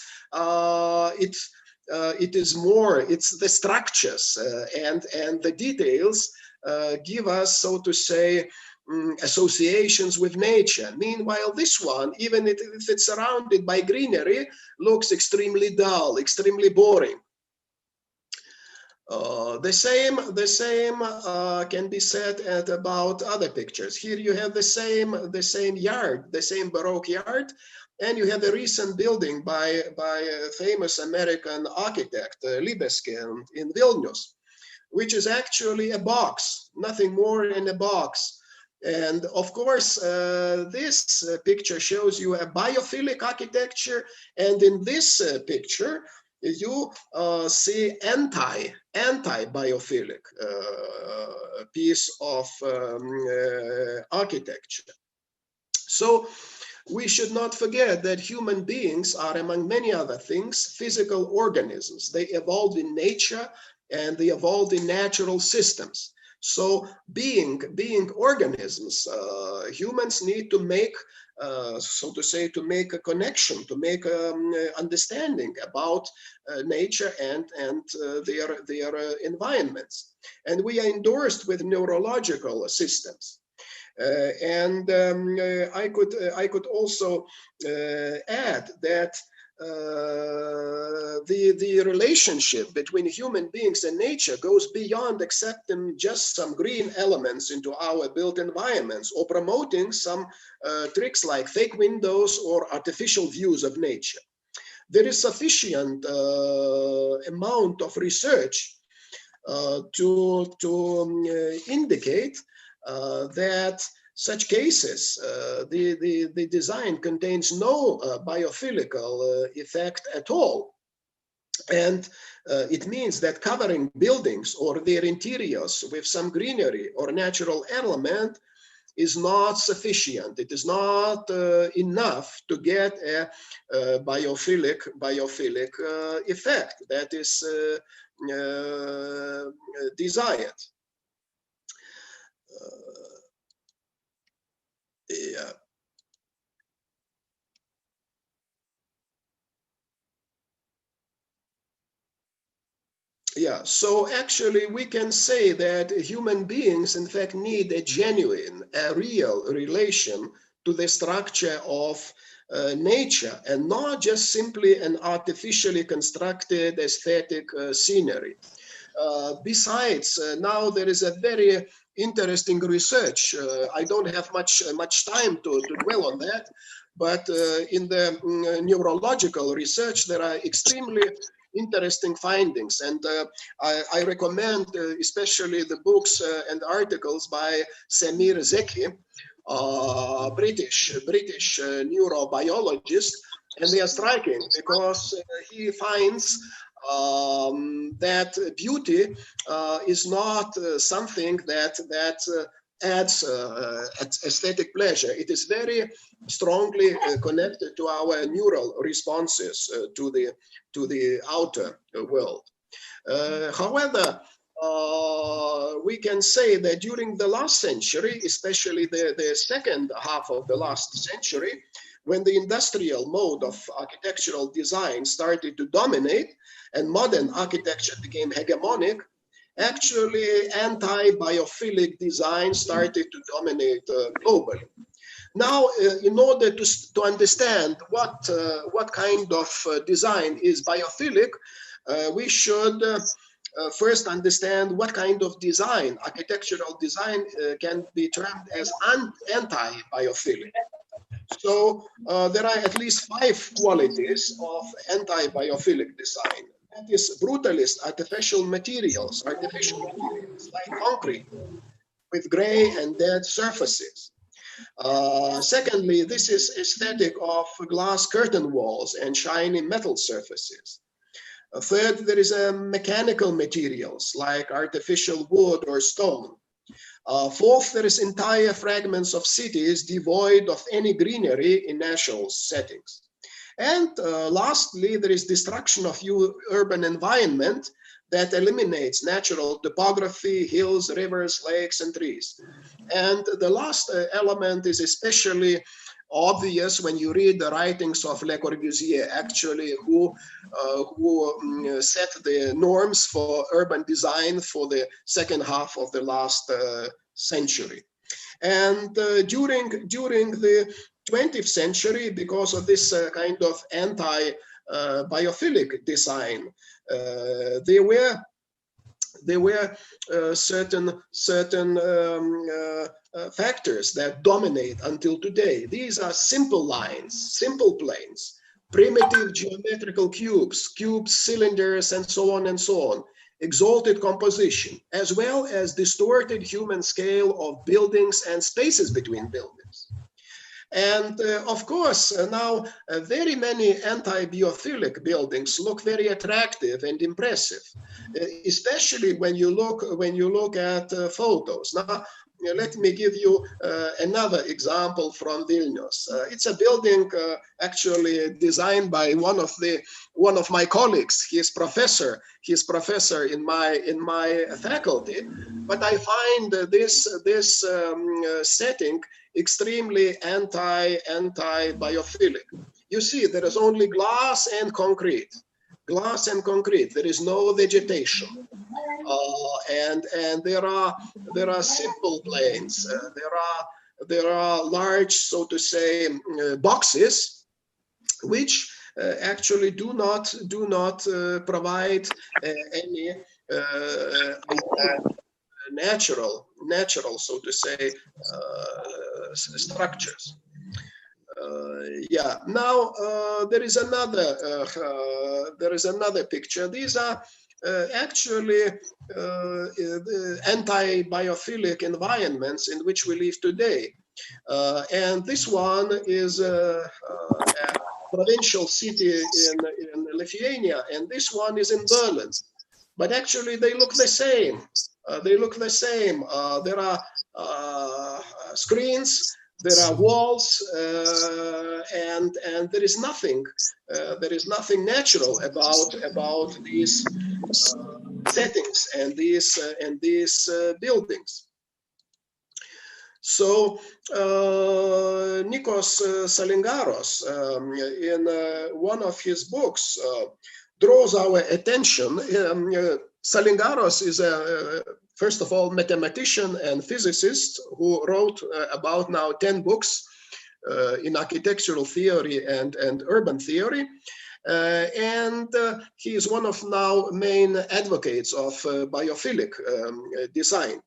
it is more, it's the structures and the details give us, so to say, associations with nature. Meanwhile, this one, even if it's surrounded by greenery, looks extremely dull, extremely boring. The same can be said about other pictures. Here you have the same yard, the same Baroque yard, and you have a recent building by a famous American architect, Libeskind, in Vilnius, which is actually a box, nothing more than a box. And of course, this picture shows you a biophilic architecture, and in this picture, you see anti-biophilic piece of architecture. So we should not forget that human beings are, among many other things, physical organisms. They evolved in nature and they evolved in natural systems. So being organisms, humans need to make, so to say, to make a connection, to make understanding about nature and their environments. And we are endorsed with neurological systems. I could also add that the relationship between human beings and nature goes beyond accepting just some green elements into our built environments, or promoting some tricks like fake windows or artificial views of nature. There is sufficient amount of research to indicate that such cases, the design contains no biophilical effect at all. And it means that covering buildings or their interiors with some greenery or natural element is not sufficient. It is not enough to get a biophilic effect that is desired. Yeah. Yeah, so actually we can say that human beings in fact need a genuine, a real relation to the structure of nature, and not just simply an artificially constructed aesthetic scenery. Besides, now there is a very interesting research. I don't have much time to dwell on that, but in the neurological research, there are extremely interesting findings, and I recommend especially the books and articles by Semir Zeki, British neurobiologist, and they are striking because he finds that beauty is not something that adds aesthetic pleasure. It is very strongly connected to our neural responses to the outer world. However, we can say that during the last century, especially the second half of the last century, when the industrial mode of architectural design started to dominate and modern architecture became hegemonic, actually anti-biophilic design started to dominate globally. Now, in order to understand what kind of design is biophilic, we should first understand what kind of design, architectural design, can be termed as anti-biophilic. So there are at least 5 qualities of anti-biophilic design. That is brutalist artificial materials like concrete with gray and dead surfaces. Secondly, this is aesthetic of glass curtain walls and shiny metal surfaces. Third, there is mechanical materials like artificial wood or stone. Fourth, there is entire fragments of cities devoid of any greenery in natural settings. And lastly, there is destruction of urban environment that eliminates natural topography, hills, rivers, lakes, and trees. And the last element is especially obvious when you read the writings of Le Corbusier, actually, who set the norms for urban design for the second half of the last century. And during the 20th century, because of this kind of anti-biophilic design, there were certain factors that dominate until today. These are simple lines, simple planes, primitive geometrical cubes, cylinders, and so on and so on. Exalted composition, as well as distorted human scale of buildings and spaces between buildings. And of course, now very many anti-biophilic buildings look very attractive and impressive, especially when you look at photos. Now, let me give you another example from Vilnius. It's a building actually designed by one of my colleagues. He's professor in my faculty. But I find this setting extremely anti-biophilic. You see, there is only glass and concrete. Glass and concrete. There is no vegetation. And there are simple planes. There are large, so to say, boxes, which actually do not provide any natural, so to say, structures. Yeah. Now there is another picture. These are actually anti-biophilic environments in which we live today. And this one is a provincial city in Lithuania, and this one is in Berlin. But actually, they look the same. There are screens, there are walls, and there is nothing natural about these settings and these buildings. So Nikos Salingaros, in one of his books, draws our attention. Salingaros is first of all, mathematician and physicist who wrote about now 10 books in architectural theory and urban theory. And he is one of now main advocates of biophilic design.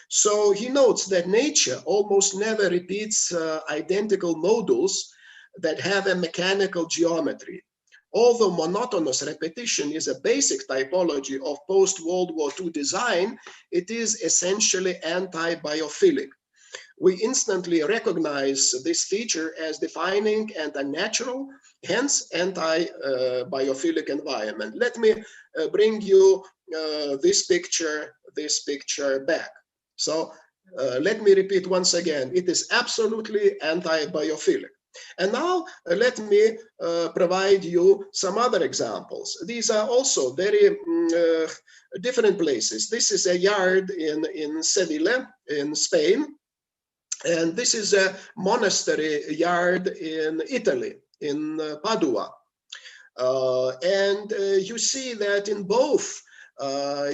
So he notes that nature almost never repeats identical modules that have a mechanical geometry. Although monotonous repetition is a basic typology of post-World War II design, it is essentially anti-biophilic. We instantly recognize this feature as defining and unnatural, hence anti-biophilic environment. Let me bring you this picture back. So let me repeat once again, it is absolutely anti-biophilic. And now let me provide you some other examples. These are also very different places. This is a yard in Seville, in Spain. And this is a monastery yard in Italy, in Padua. And you see that in both,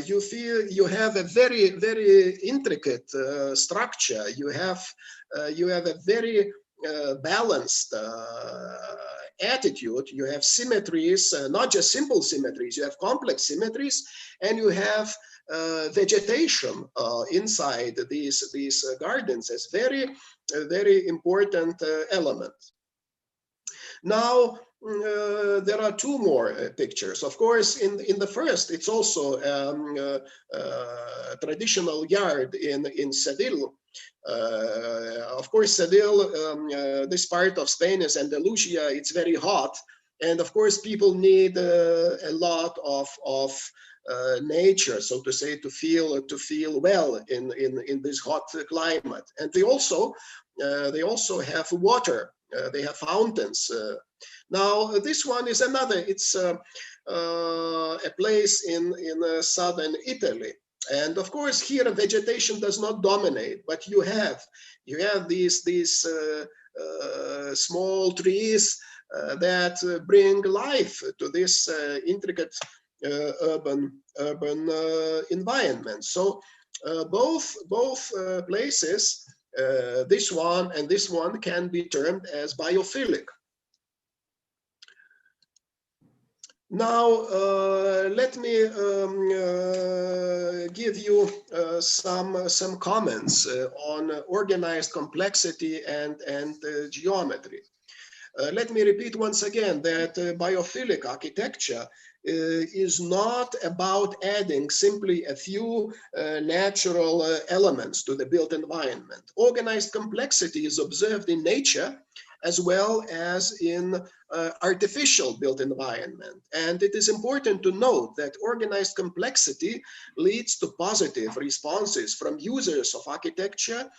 you feel you have a very, very intricate structure. You have a very balanced attitude. You have symmetries, not just simple symmetries, you have complex symmetries, and you have vegetation inside these gardens as very, very important element. Now, there are two more pictures. Of course, in the first, it's also a traditional yard in Seville. Of course, Seville, this part of Spain is Andalusia. It's very hot, and of course, people need a lot of nature, so to say, to feel well in this hot climate. And they also have water they have fountains. Now this one is another. It's a place in southern Italy, and of course here vegetation does not dominate, but you have these small trees that bring life to this intricate urban environment. So both places, this one and this one, can be termed as biophilic. Now let me give you some comments on organized complexity and geometry. Let me repeat once again that biophilic architecture is not about adding simply a few natural elements to the built environment. Organized complexity is observed in nature as well as in artificial built environment. And it is important to note that organized complexity leads to positive responses from users of architecture,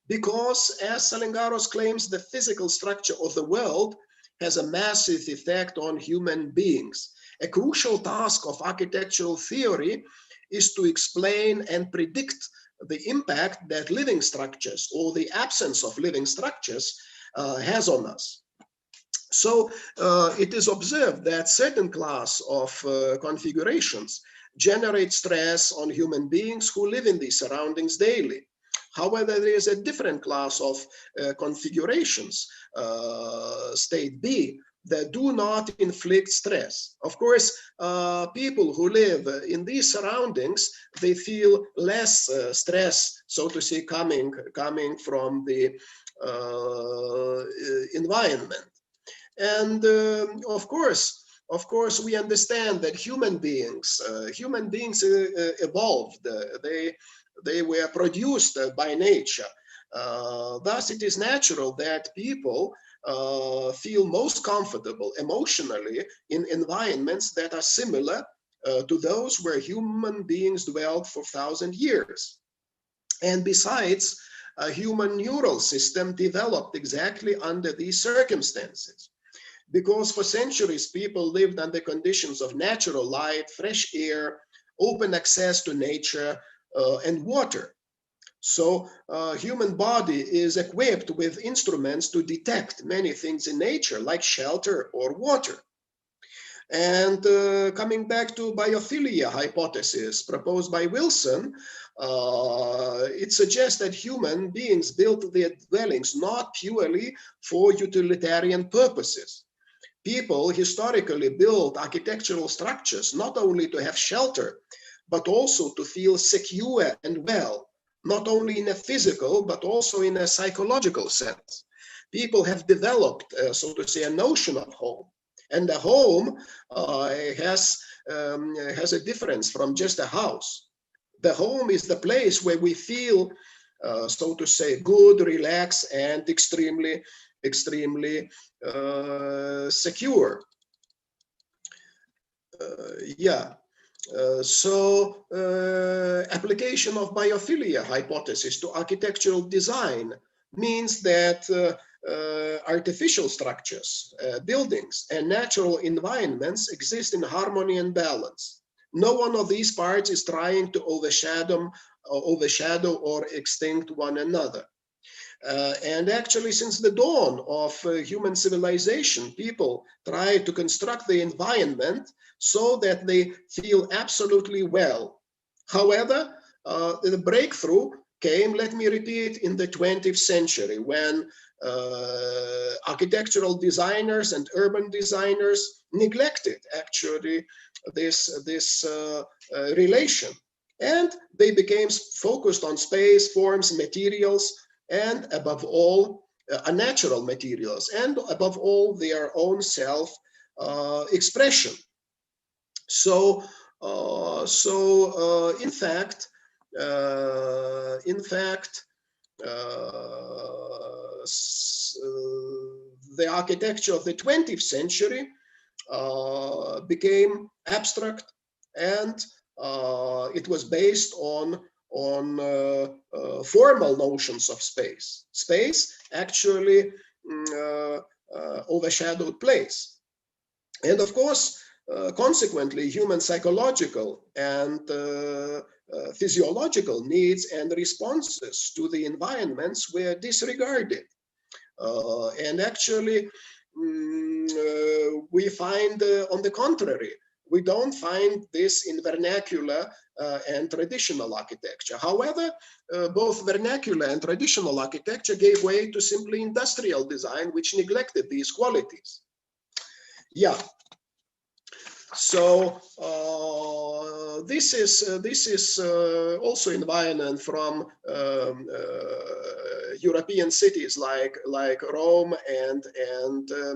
because, as Salingaros claims, the physical structure of the world has a massive effect on human beings. A crucial task of architectural theory is to explain and predict the impact that living structures or the absence of living structures has on us. So it is observed that certain class of configurations generate stress on human beings who live in these surroundings daily. However, there is a different class of configurations, state B, that do not inflict stress. Of course, people who live in these surroundings, they feel less stress, so to say, coming from the environment. And of course, we understand that human beings evolved. They were produced by nature. Thus, it is natural that people feel most comfortable emotionally in environments that are similar to those where human beings dwelled for 1,000 years. And besides, a human neural system developed exactly under these circumstances, because for centuries people lived under conditions of natural light, fresh air, open access to nature, and water. So human body is equipped with instruments to detect many things in nature, like shelter or water. And coming back to biophilia hypothesis proposed by Wilson, it suggests that human beings built their dwellings not purely for utilitarian purposes. People historically built architectural structures not only to have shelter, but also to feel secure and well, not only in a physical, but also in a psychological sense. People have developed, so to say, a notion of home. And the home has a difference from just a house. The home is the place where we feel, so to say, good, relaxed, and extremely secure. So application of biophilia hypothesis to architectural design means that artificial structures, buildings, and natural environments exist in harmony and balance. No one of these parts is trying to overshadow or extinct one another. And actually, since the dawn of human civilization, people try to construct the environment so that they feel absolutely well. However, the breakthrough came, let me repeat, in the 20th century, when architectural designers and urban designers neglected actually this relation. And they became focused on space, forms, materials, and above all, unnatural materials, and above all, their own self-expression. So in fact, the architecture of the 20th century became abstract, and it was based on formal notions of space. Space actually overshadowed place. And of course, consequently, human psychological and physiological needs and responses to the environments were disregarded. And actually, we find, on the contrary, we don't find this in vernacular and traditional architecture. However, both vernacular and traditional architecture gave way to simply industrial design, which neglected these qualities. Yeah. So this is also environment from European cities like Rome and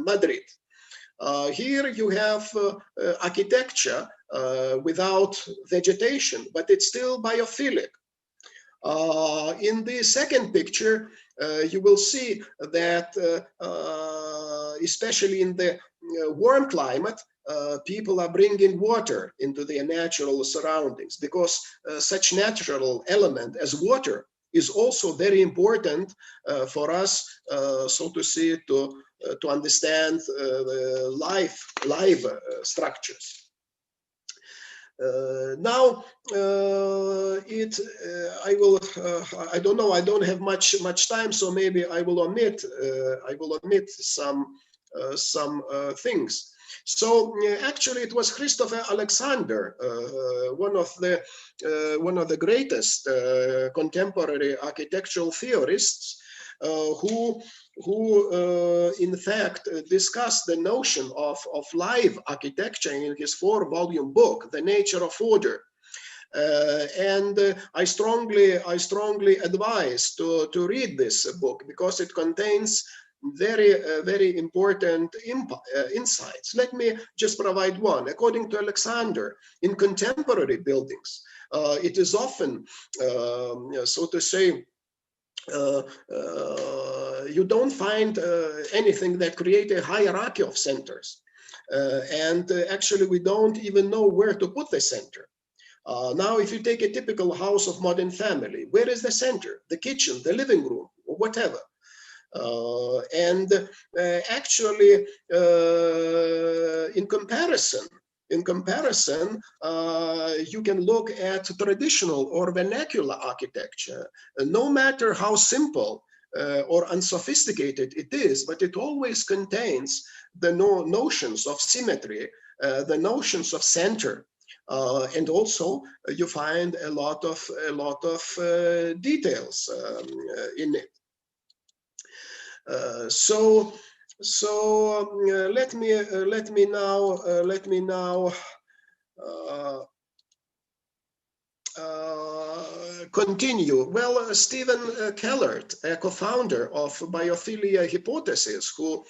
Madrid. Here you have architecture without vegetation, but it's still biophilic. In the second picture, you will see that especially in the warm climate, people are bringing water into their natural surroundings, because such natural element as water is also very important for us, so to say, to understand the live structures. Now, I don't know, I don't have much time, so maybe I will omit some things. So actually, it was Christopher Alexander, one of the greatest contemporary architectural theorists, who in fact discussed the notion of live architecture in his 4-volume book, The Nature of Order. And I strongly advise to read this book, because it contains very important insights. Let me just provide one. According to Alexander, in contemporary buildings, it is often, so to say, you don't find anything that create a hierarchy of centers. And actually, we don't even know where to put the center. Now, if you take a typical house of modern family, where is the center? The kitchen, the living room, or whatever. Actually, in comparison, you can look at traditional or vernacular architecture. No matter how simple or unsophisticated it is, but it always contains the notions of symmetry, the notions of center, and also you find a lot of details in it. Let me now continue. Well, Stephen Kellert, a co-founder of Biophilia hypothesis, who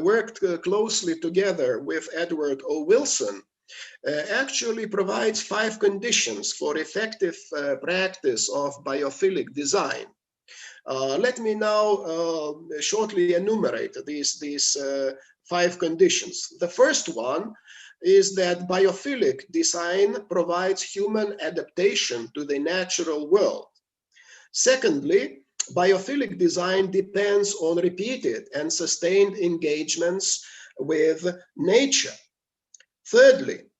worked closely together with Edward O. Wilson, actually provides 5 conditions for effective practice of biophilic design. Let me now shortly enumerate these 5 conditions. The first one is that biophilic design provides human adaptation to the natural world. Secondly, biophilic design depends on repeated and sustained engagements with nature. Thirdly,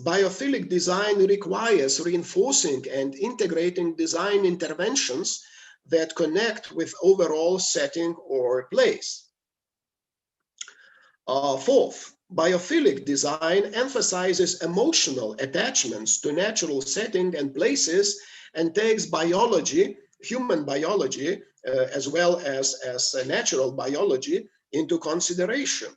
biophilic design requires reinforcing and integrating design interventions that connect with overall setting or place. Fourth, biophilic design emphasizes emotional attachments to natural setting and places, and takes biology, human biology, as well as natural biology into consideration.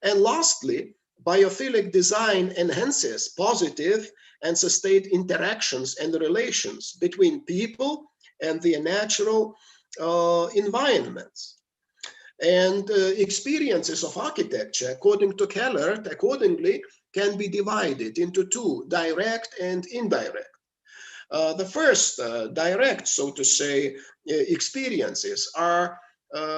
And lastly, biophilic design enhances positive and sustained interactions and relations between people and their natural environments. And experiences of architecture, according to Kellert, accordingly can be divided into 2, direct and indirect. The first, direct, so to say, experiences are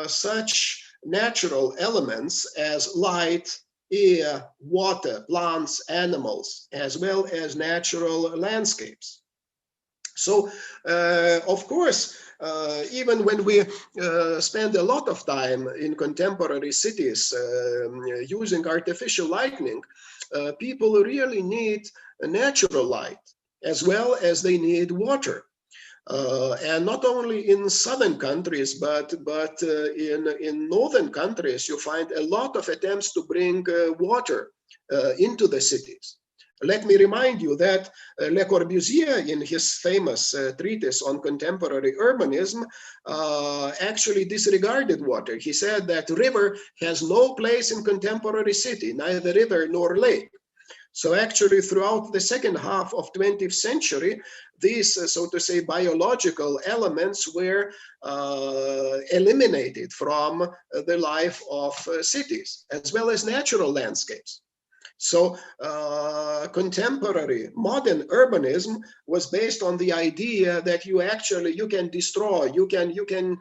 such natural elements as light, air, water, plants, animals, as well as natural landscapes. So, of course, even when we spend a lot of time in contemporary cities using artificial lighting, people really need a natural light as well as they need water. And not only in southern countries, but in northern countries, you find a lot of attempts to bring water into the cities. Let me remind you that Le Corbusier, in his famous treatise on contemporary urbanism, actually disregarded water. He said that river has no place in contemporary city, neither river nor lake. So actually, throughout the second half of 20th century, these, so to say, biological elements were eliminated from the life of cities, as well as natural landscapes. So contemporary modern urbanism was based on the idea that you can destroy, you can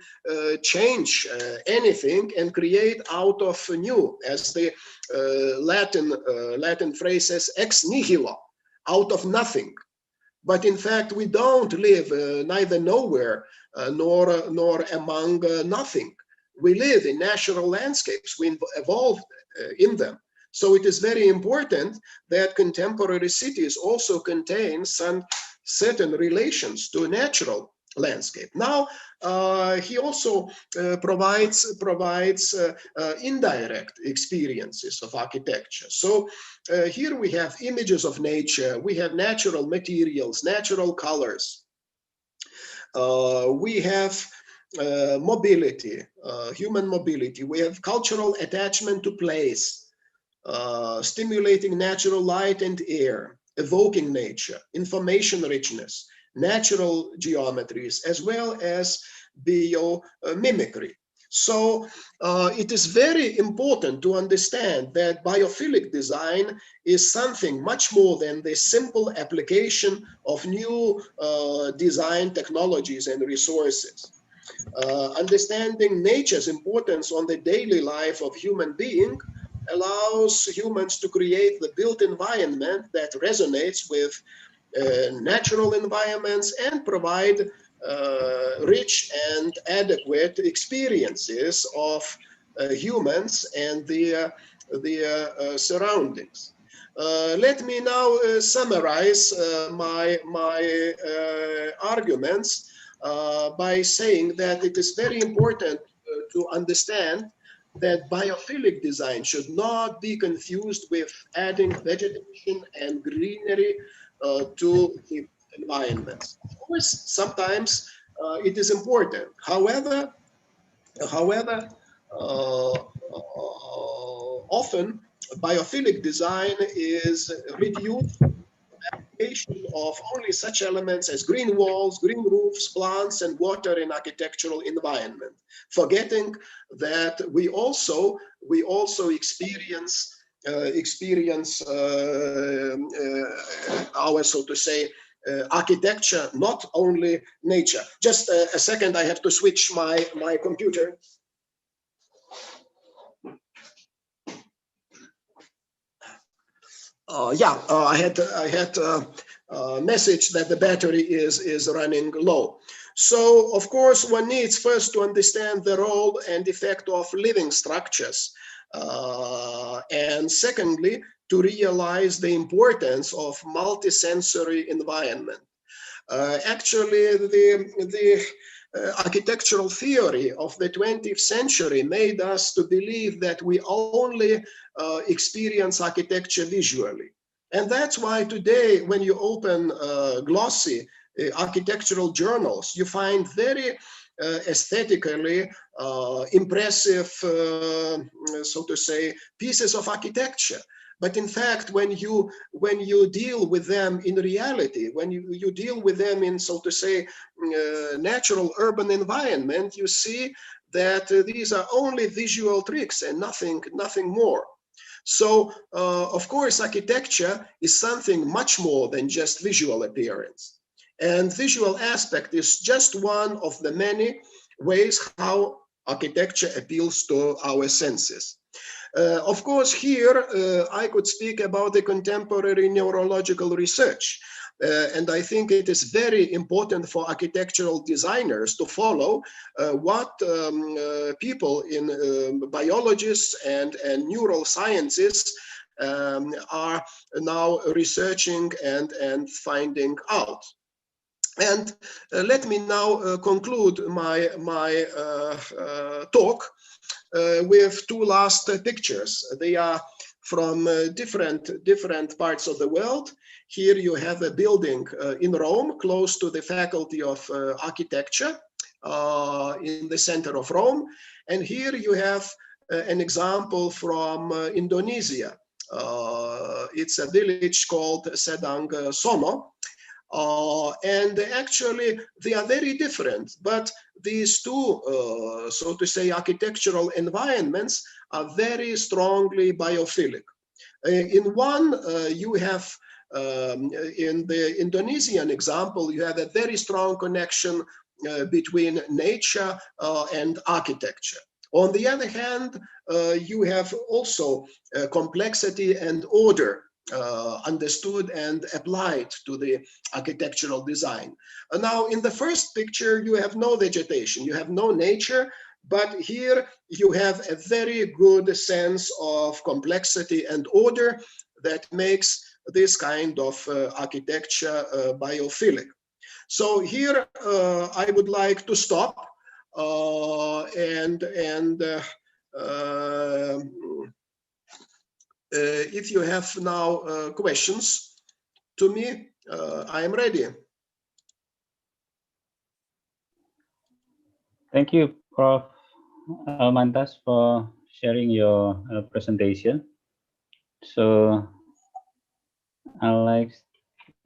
change anything and create out of new, as the Latin phrase says, ex nihilo, out of nothing. But in fact, we don't live neither nowhere nor among nothing. We live in natural landscapes. We evolve in them. So it is very important that contemporary cities also contain some certain relations to a natural landscape. Now, he also provides indirect experiences of architecture. So here we have images of nature, we have natural materials, natural colors. We have mobility, human mobility. We have cultural attachment to place. Stimulating natural light and air, evoking nature, information richness, natural geometries, as well as biomimicry. So it is very important to understand that biophilic design is something much more than the simple application of new design technologies and resources. Understanding nature's importance on the daily life of human being allows humans to create the built environment that resonates with natural environments and provide rich and adequate experiences of humans and their surroundings. Let me now summarize my arguments by saying that it is very important to understand that biophilic design should not be confused with adding vegetation and greenery to the environments. Of course, sometimes it is important. However, often biophilic design is reduced of only such elements as green walls, green roofs, plants, and water in architectural environment, forgetting that we also experience our, so to say, architecture, not only nature. Just a second, I have to switch my computer. I had a message that the battery is running low. So, of course, one needs first to understand the role and effect of living structures. And secondly, to realize the importance of multisensory environment. Actually, the architectural theory of the 20th century made us to believe that we only experience architecture visually. And that's why today, when you open glossy architectural journals, you find very aesthetically impressive, so to say, pieces of architecture. But in fact, when you deal with them in reality, when you deal with them in, so to say, natural urban environment, you see that these are only visual tricks and nothing more. So, of course, architecture is something much more than just visual appearance. And visual aspect is just one of the many ways how architecture appeals to our senses. Of course, here I could speak about the contemporary neurological research. And I think it is very important for architectural designers to follow what people in biologists and neural sciences are now researching and finding out. And let me now conclude my talk with two last pictures. They are from different parts of the world. Here you have a building in Rome, close to the Faculty of Architecture, in the center of Rome. And here you have an example from Indonesia. It's a village called Sedang Sono. And actually they are very different, but these two, so to say, architectural environments are very strongly biophilic. In one, you have, in the Indonesian example, you have a very strong connection between nature and architecture. On the other hand, you have also complexity and order understood and applied to the architectural design. Now, in the first picture, you have no vegetation, you have no nature, but here you have a very good sense of complexity and order that makes this kind of architecture biophilic. So here I would like to stop if you have now questions to me, I am ready. Thank you, Prof. Almantas, for sharing your presentation. So I like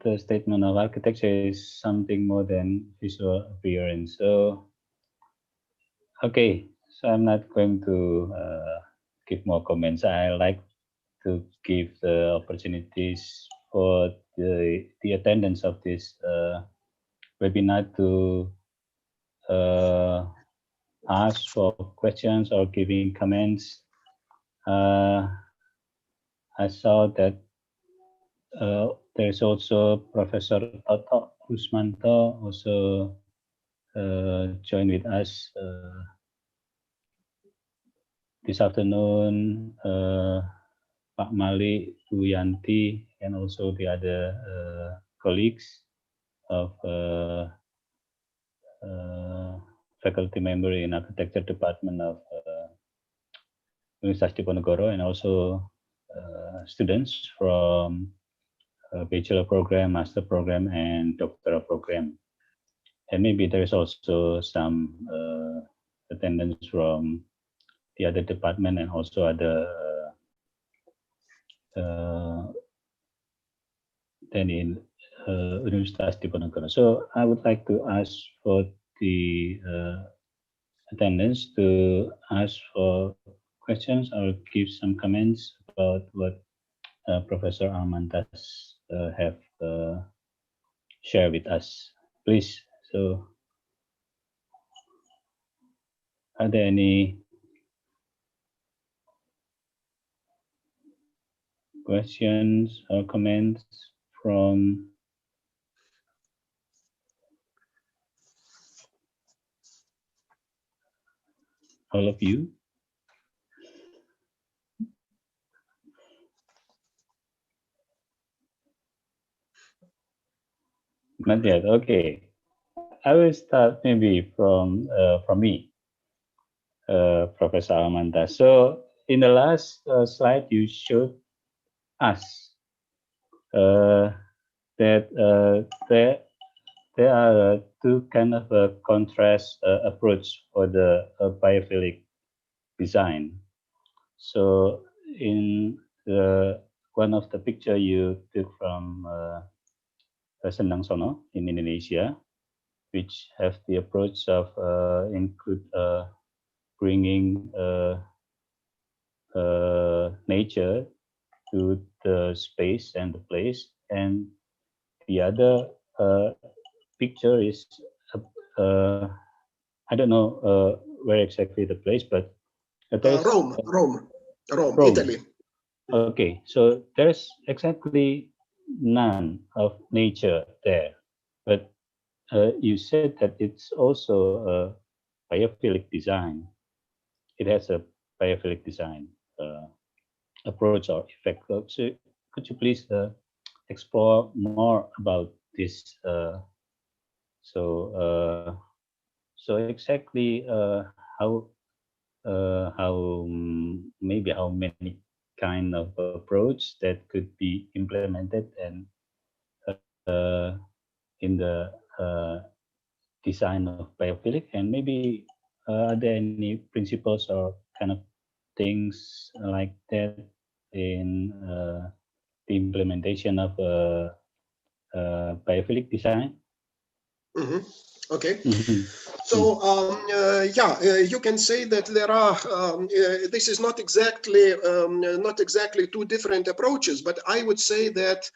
the statement of architecture is something more than visual appearance. So, okay, so I'm not going to give more comments. I like to give the opportunities for the attendance of this webinar to ask for questions or giving comments. I saw that there's also Professor Toto Rusmanto also joined with us this afternoon. Pak Mali, Bu Yanti, and also the other colleagues of faculty member in architecture department of Universitas Diponegoro, and also students from bachelor program, master program, and doctoral program. And maybe there's also some attendance from the other department and also other than in Universitas Diponegoro. So I would like to ask for the attendance to ask for questions or give some comments about what Professor Almantas have shared with us, please. So, are there any questions or comments from all of you? Not yet. Okay, I will start maybe from me, Professor Almantas. So in the last slide, you showed us that there are two kind of contrast approach for the biophilic design. So in the one of the picture you took from Sedang Sono in Indonesia, which have the approach of include bringing nature to the space and the place, and the other picture is I don't know where exactly the place, but Rome, Italy. Okay, so there's exactly none of nature there, but you said that it's also a biophilic design. It has a biophilic design approach or effect. So could you please explore more about this? So exactly maybe how many kind of approach that could be implemented and in the design of biophilic, and maybe are there any principles or kind of things like that in the implementation of biophilic design? Okay. So you can say that there are. This is not exactly two different approaches, but I would say that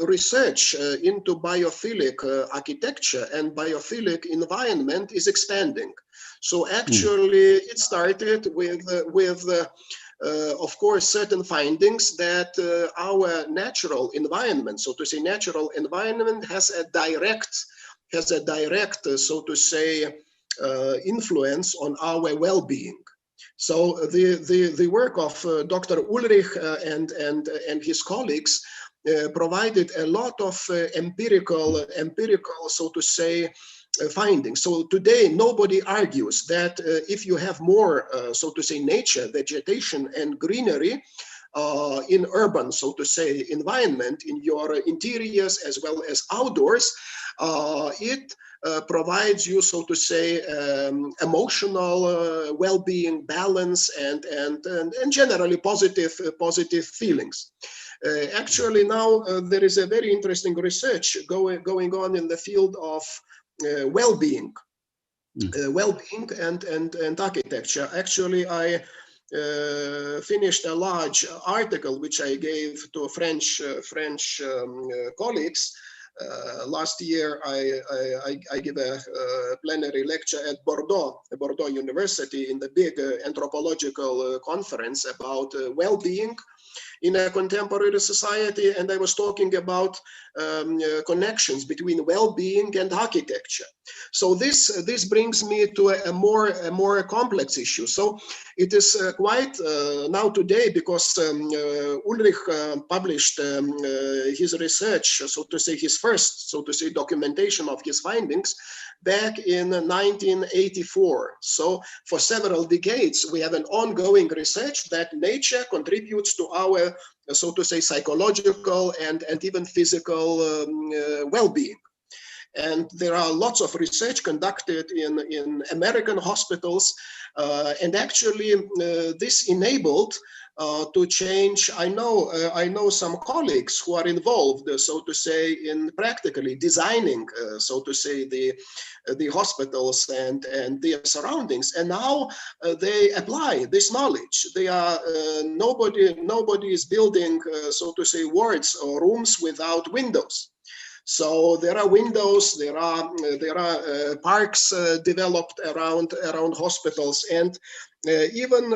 research into biophilic architecture and biophilic environment is expanding. So actually, it started with of course, certain findings that our natural environment, so to say, natural environment has a direct, so to say, influence on our well-being. So the work of Dr. Ulrich and his colleagues provided a lot of empirical, so to say, findings. So today, nobody argues that if you have more, so to say, nature, vegetation, and greenery in urban, so to say, environment, in your interiors as well as outdoors, it provides you, so to say, emotional well-being, balance, and generally positive feelings. Actually, now there is a very interesting research going on in the field of well-being, and architecture. Actually, I finished a large article which I gave to French colleagues. Last year, I gave a plenary lecture at Bordeaux University in the big anthropological conference about well-being in a contemporary society, and I was talking about connections between well-being and architecture. So this brings me to a more complex issue. So it is quite now today, because Ulrich published his research, so to say, his first, so to say, documentation of his findings back in 1984. So for several decades, we have an ongoing research that nature contributes to our, so to say, psychological and even physical well-being. And there are lots of research conducted in American hospitals, and actually this enabled to change. I know some colleagues who are involved, so to say, in practically designing, so to say, the hospitals and their surroundings, and now they apply this knowledge. They are nobody is building, so to say, wards or rooms without windows. So there are windows, there are parks developed around hospitals, and even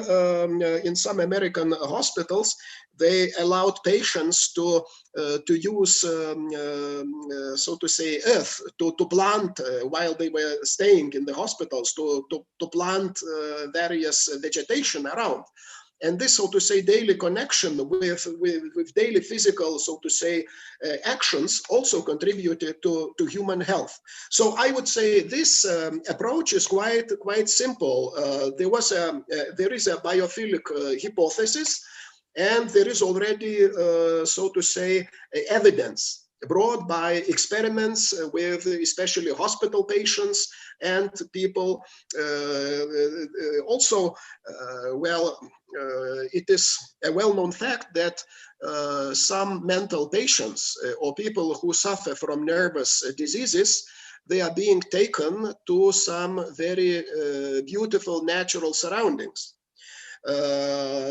in some American hospitals, they allowed patients to use, so to say, earth to plant while they were staying in the hospitals, to plant various vegetation around. And this, so to say, daily connection with daily physical, so to say, actions also contributed to human health. So I would say this approach is quite simple. There is a biophilic hypothesis, and there is already, so to say, evidence brought by experiments with especially hospital patients and people. Also, it is a well-known fact that some mental patients or people who suffer from nervous diseases, they are being taken to some very beautiful natural surroundings.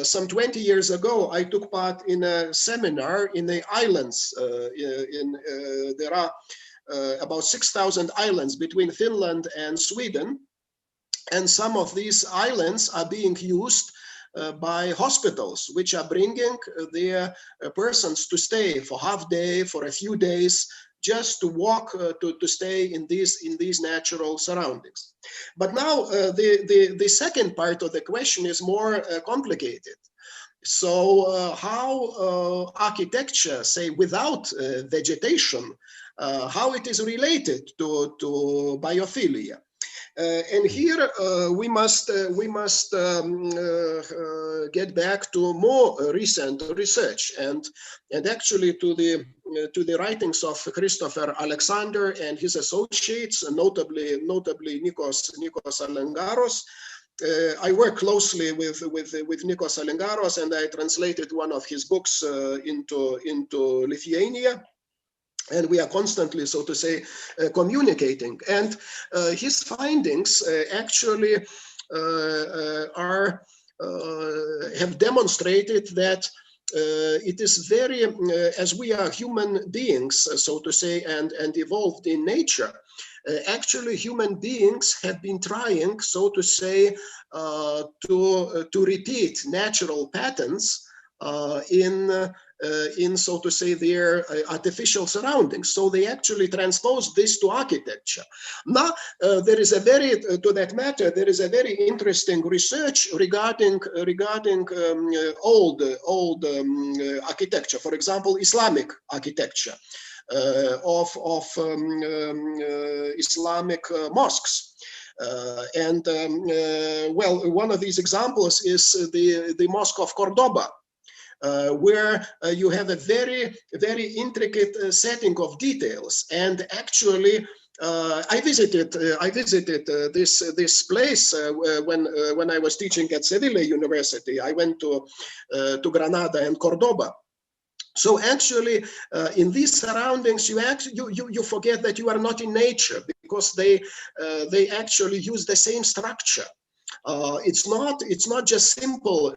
Some 20 years ago, I took part in a seminar in the islands. There are about 6,000 islands between Finland and Sweden, and some of these islands are being used by hospitals, which are bringing their persons to stay for half day, for a few days, just to walk, to stay in these natural surroundings. But now the second part of the question is more complicated. So how architecture, say without vegetation, how it is related to biophilia? And here we must get back to more recent research and actually to the writings of Christopher Alexander and his associates, notably Nikos Alengaros. I work closely with Nikos Alengaros, and I translated one of his books into Lithuania. And we are constantly, so to say, communicating. And his findings actually have demonstrated that it is very, as we are human beings, so to say, and evolved in nature, actually human beings have been trying, so to say, to repeat natural patterns in, so to say, their artificial surroundings. So they actually transpose this to architecture. Now, there is a very, to that matter, there is a very interesting research regarding old architecture, for example, Islamic architecture of Islamic mosques. Well, one of these examples is the Mosque of Cordoba, where you have a very, very intricate setting of details. And actually, I visited this place when I was teaching at Seville University. I went to Granada and Cordoba. So actually, in these surroundings, you forget that you are not in nature, because they actually use the same structure. It's not just simple.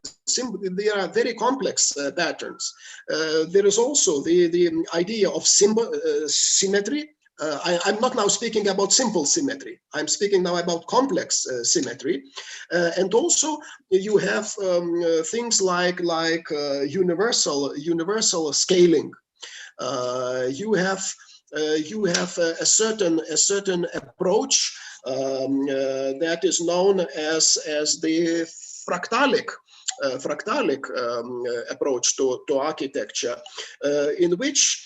They are very complex patterns. There is also the idea of symmetry. I'm not now speaking about simple symmetry. I'm speaking now about complex symmetry. And also you have things like universal scaling. You have a certain approach that is known as the fractalic approach to architecture, in which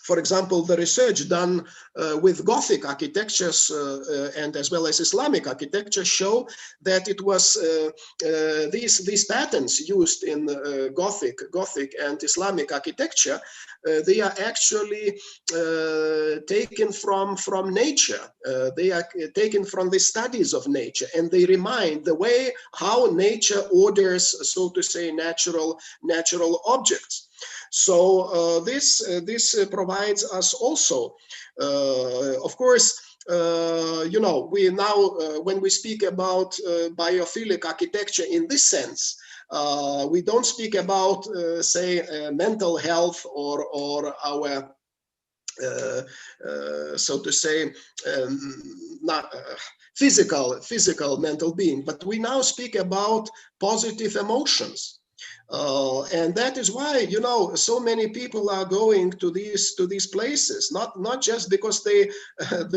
for example, the research done with Gothic architectures and as well as Islamic architecture show that it was these patterns used in Gothic and Islamic architecture. They are actually taken from nature. They are taken from the studies of nature, and they remind the way how nature orders, so to say, natural objects. So this provides us also, of course, we now, when we speak about biophilic architecture in this sense, we don't speak about, say, mental health or our, so to say, not physical mental being, but we now speak about positive emotions. And that is why, so many people are going to these places, not just because they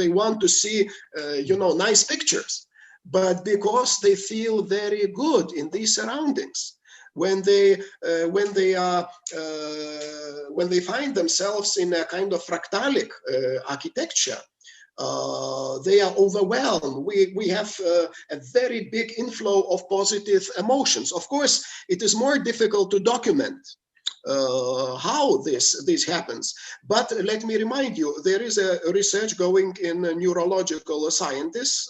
want to see, nice pictures, but because they feel very good in these surroundings. When they find themselves in a kind of fractalic architecture, they are overwhelmed. We have a very big inflow of positive emotions. Of course, it is more difficult to document how this happens. But let me remind you, there is a research going in neurological sciences.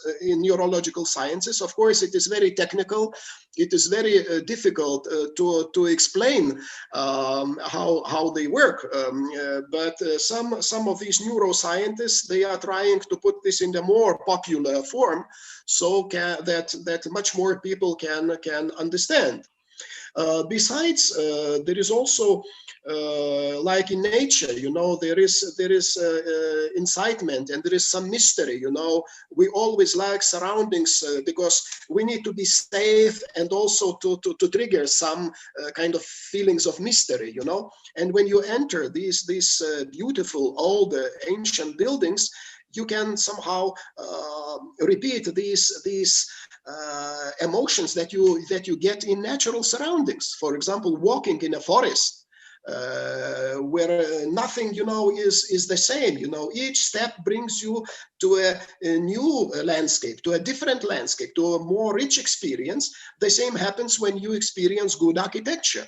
Of course, it is very technical. It is very difficult to explain how they work. But some of these neuroscientists, they are trying to put this in a more popular form, so that much more people can understand. Besides, there is also, like in nature, you know, there is incitement and there is some mystery, you know. We always like surroundings because we need to be safe and also to trigger some kind of feelings of mystery, you know. And when you enter these beautiful old ancient buildings, you can somehow repeat these emotions that you get in natural surroundings. For example, walking in a forest where nothing, you know, is the same. You know, each step brings you to a new landscape, to a different landscape, to a more rich experience. The same happens when you experience good architecture.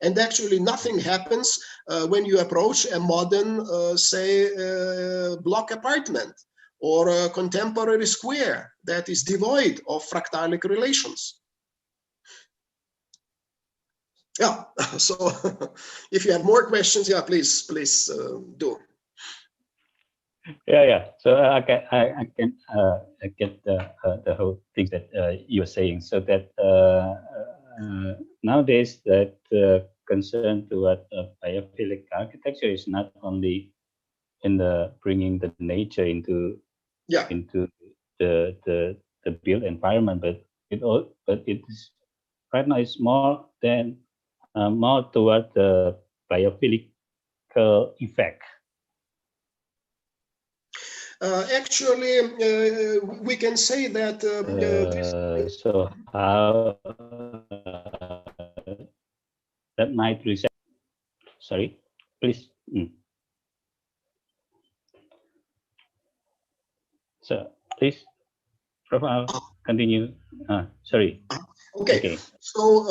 And actually nothing happens when you approach a modern, say, block apartment or a contemporary square that is devoid of fractalic relations. Yeah, so if you have more questions, yeah, please do. Yeah. So I can get the whole thing that you're saying. So that nowadays that concern toward biophilic architecture is not only in the bringing the nature into the built environment, but it is right now it's more than more toward the biophilic effect. Actually, we can say that. So how that might reset? Sorry, please. So please, Prof, continue. Sorry. Okay. So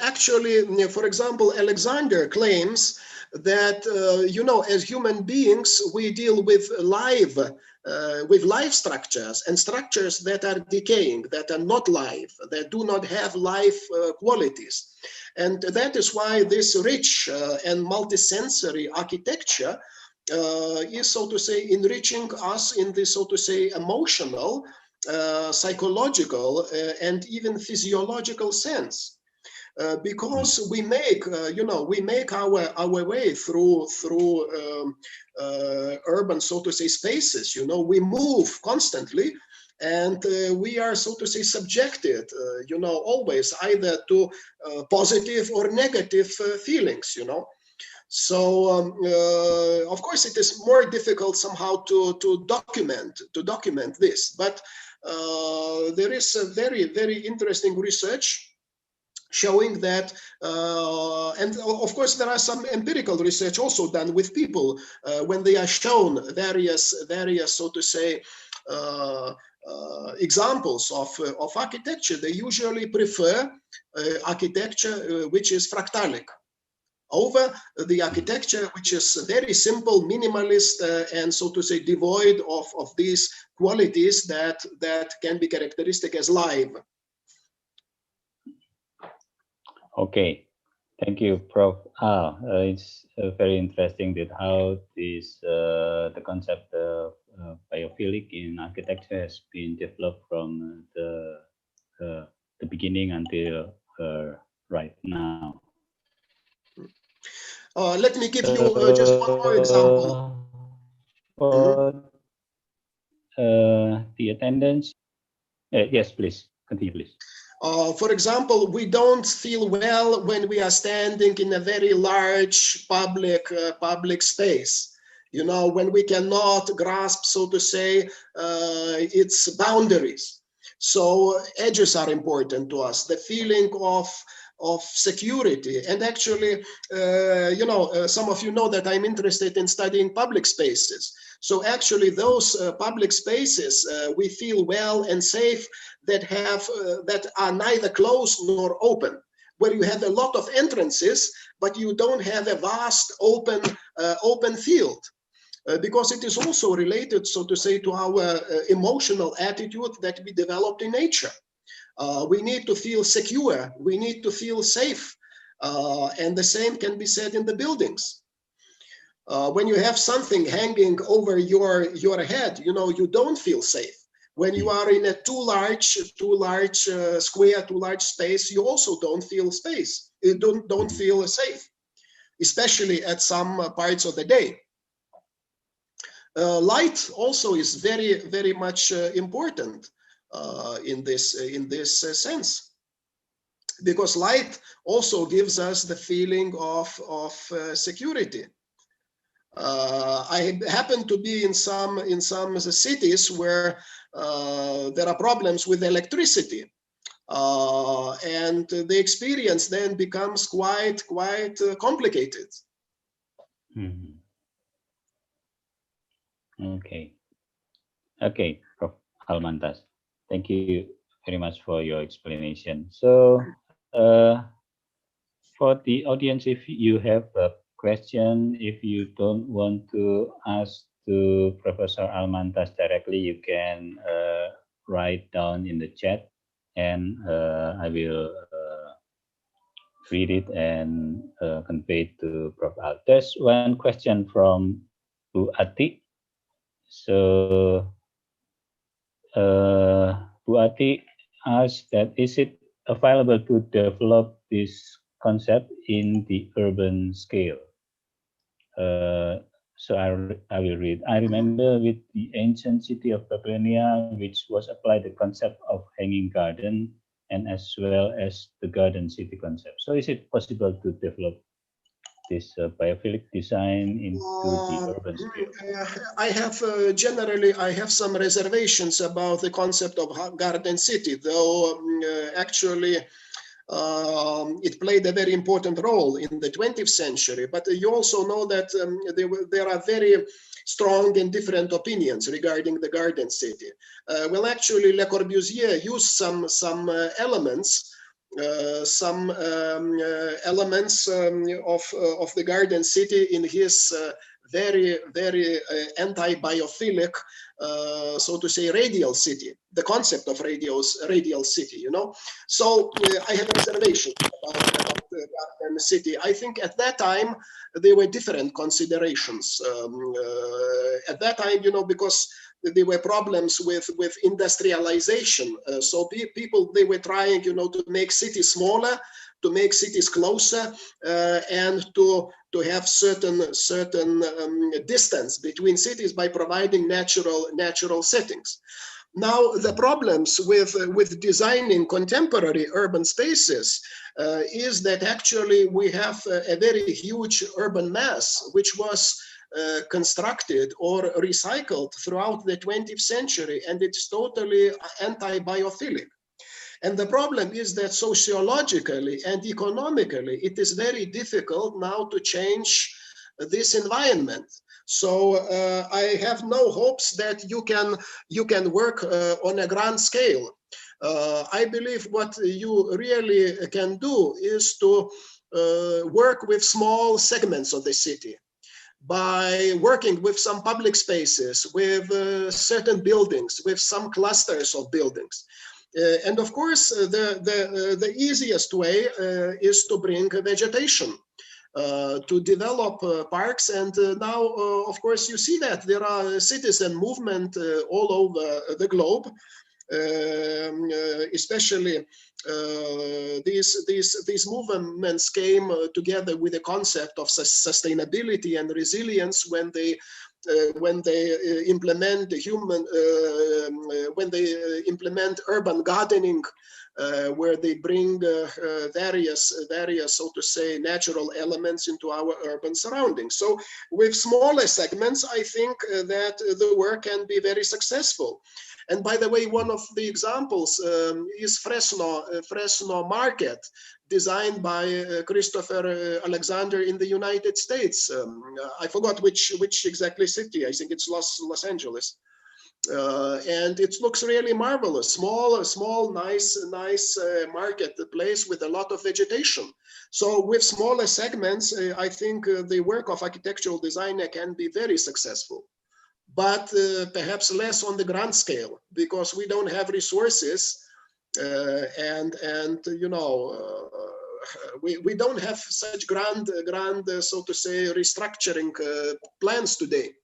actually, for example, Alexander claims that you know, as human beings, we deal with live structures and structures that are decaying, that are not live, that do not have life qualities, and that is why this rich and multisensory architecture is, so to say, enriching us in this, so to say, emotional, psychological, and even physiological sense, because we make, you know, we make our way through urban, so to say, spaces. You know, we move constantly, and we are, so to say, subjected, you know, always either to positive or negative feelings. You know. So of course it is more difficult somehow to document this, but there is a very interesting research showing that, and of course there are some empirical research also done with people when they are shown various, so to say, examples of architecture. They usually prefer architecture which is fractalic over the architecture which is very simple, minimalist, and, so to say, devoid of these qualities that can be characteristic as live. Okay, thank you, Prof. It's very interesting that how this the concept of biophilic in architecture has been developed from the beginning until right now. Let me give you just one more example. The attendance. Yes, please continue, please. For example, we don't feel well when we are standing in a very large public space. You know, when we cannot grasp, so to say, its boundaries. So edges are important to us. The feeling of security. And actually, you know, some of you know that I'm interested in studying public spaces. So actually those public spaces, we feel well and safe, that are neither closed nor open, where you have a lot of entrances, but you don't have a vast open field. Because it is also related, so to say, to our emotional attitude that we developed in nature. We need to feel secure, we need to feel safe, and the same can be said in the buildings. When you have something hanging over your head, you know, you don't feel safe. When you are in a too large square, too large space, you also don't feel space. You don't feel safe, especially at some parts of the day. Light also is very much important in this sense, because light also gives us the feeling of security. I happen to be in some cities where there are problems with electricity, and the experience then becomes quite complicated. Okay, Prof. Almantas, thank you very much for your explanation. So, for the audience, if you have a question, if you don't want to ask to Professor Almantas directly, you can write down in the chat, and I will read it and convey to Prof. Al. There's one question from Bu Ati. So, Bu Ati asks that, is it available to develop this concept in the urban scale? So I will read. I remember with the ancient city of Biophilia, which was applied the concept of hanging garden, and as well as the garden city concept. So is it possible to develop this biophilic design into the urban scale? I have generally some reservations about the concept of garden city, though actually it played a very important role in the 20th century. But you also know that there are very strong and different opinions regarding the garden city. Well, actually, Le Corbusier used some elements of the garden city in his very anti-biophilic, so to say, radial city, the concept of radial city, you know. So I have reservations about the garden city. I think at that time there were different considerations. At that time, you know, because there were problems with industrialization. So people, they were trying, you know, to make cities smaller, to make cities closer, and to have certain distance between cities by providing natural settings. Now, the problems with designing contemporary urban spaces is that actually we have a very huge urban mass, which was constructed or recycled throughout the 20th century, and it's totally anti-biophilic. And the problem is that sociologically and economically, it is very difficult now to change this environment. So I have no hopes that you can work on a grand scale. I believe what you really can do is to work with small segments of the city, by working with some public spaces, with certain buildings, with some clusters of buildings. And of course, the easiest way is to bring vegetation, to develop parks. And now, of course, you see that there are citizen movement all over the globe, especially these movements came together with the concept of sustainability and resilience when they implement implement urban gardening, where they bring various, so to say, natural elements into our urban surroundings. So with smaller segments, I think that the work can be very successful. And by the way, one of the examples is Fresno Market, designed by Christopher Alexander in the United States. I forgot which exactly city. I think it's Los Angeles. And it looks really marvelous. Small, nice marketplace with a lot of vegetation. So with smaller segments, I think the work of architectural designer can be very successful, but perhaps less on the grand scale, because we don't have resources, and you know, we don't have such grand, so to say, restructuring plans today.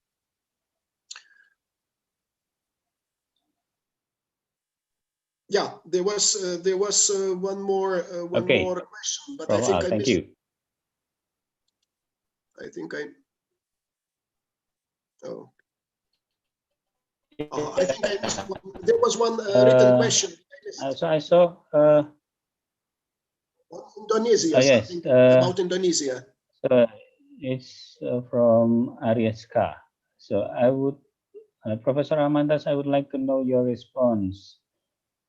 Yeah, there was one more question, but I think I thank missed. you. I think I. Oh. I think I missed one. There was one written question. So I saw Indonesia. yes, about Indonesia. it's from Arieska. So I would, Professor Almantas, I would like to know your response.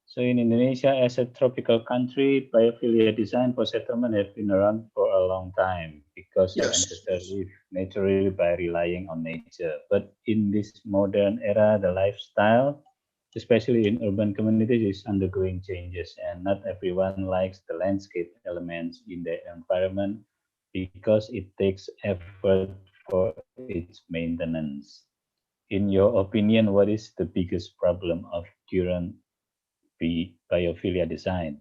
So in Indonesia, as a tropical country, biophilia design for settlement have been around for a long time because our ancestors lived naturally by relying on nature. But in this modern era, the lifestyle, especially in urban communities, is undergoing changes, and not everyone likes the landscape elements in their environment because it takes effort for its maintenance. In your opinion, what is the biggest problem of current biophilia design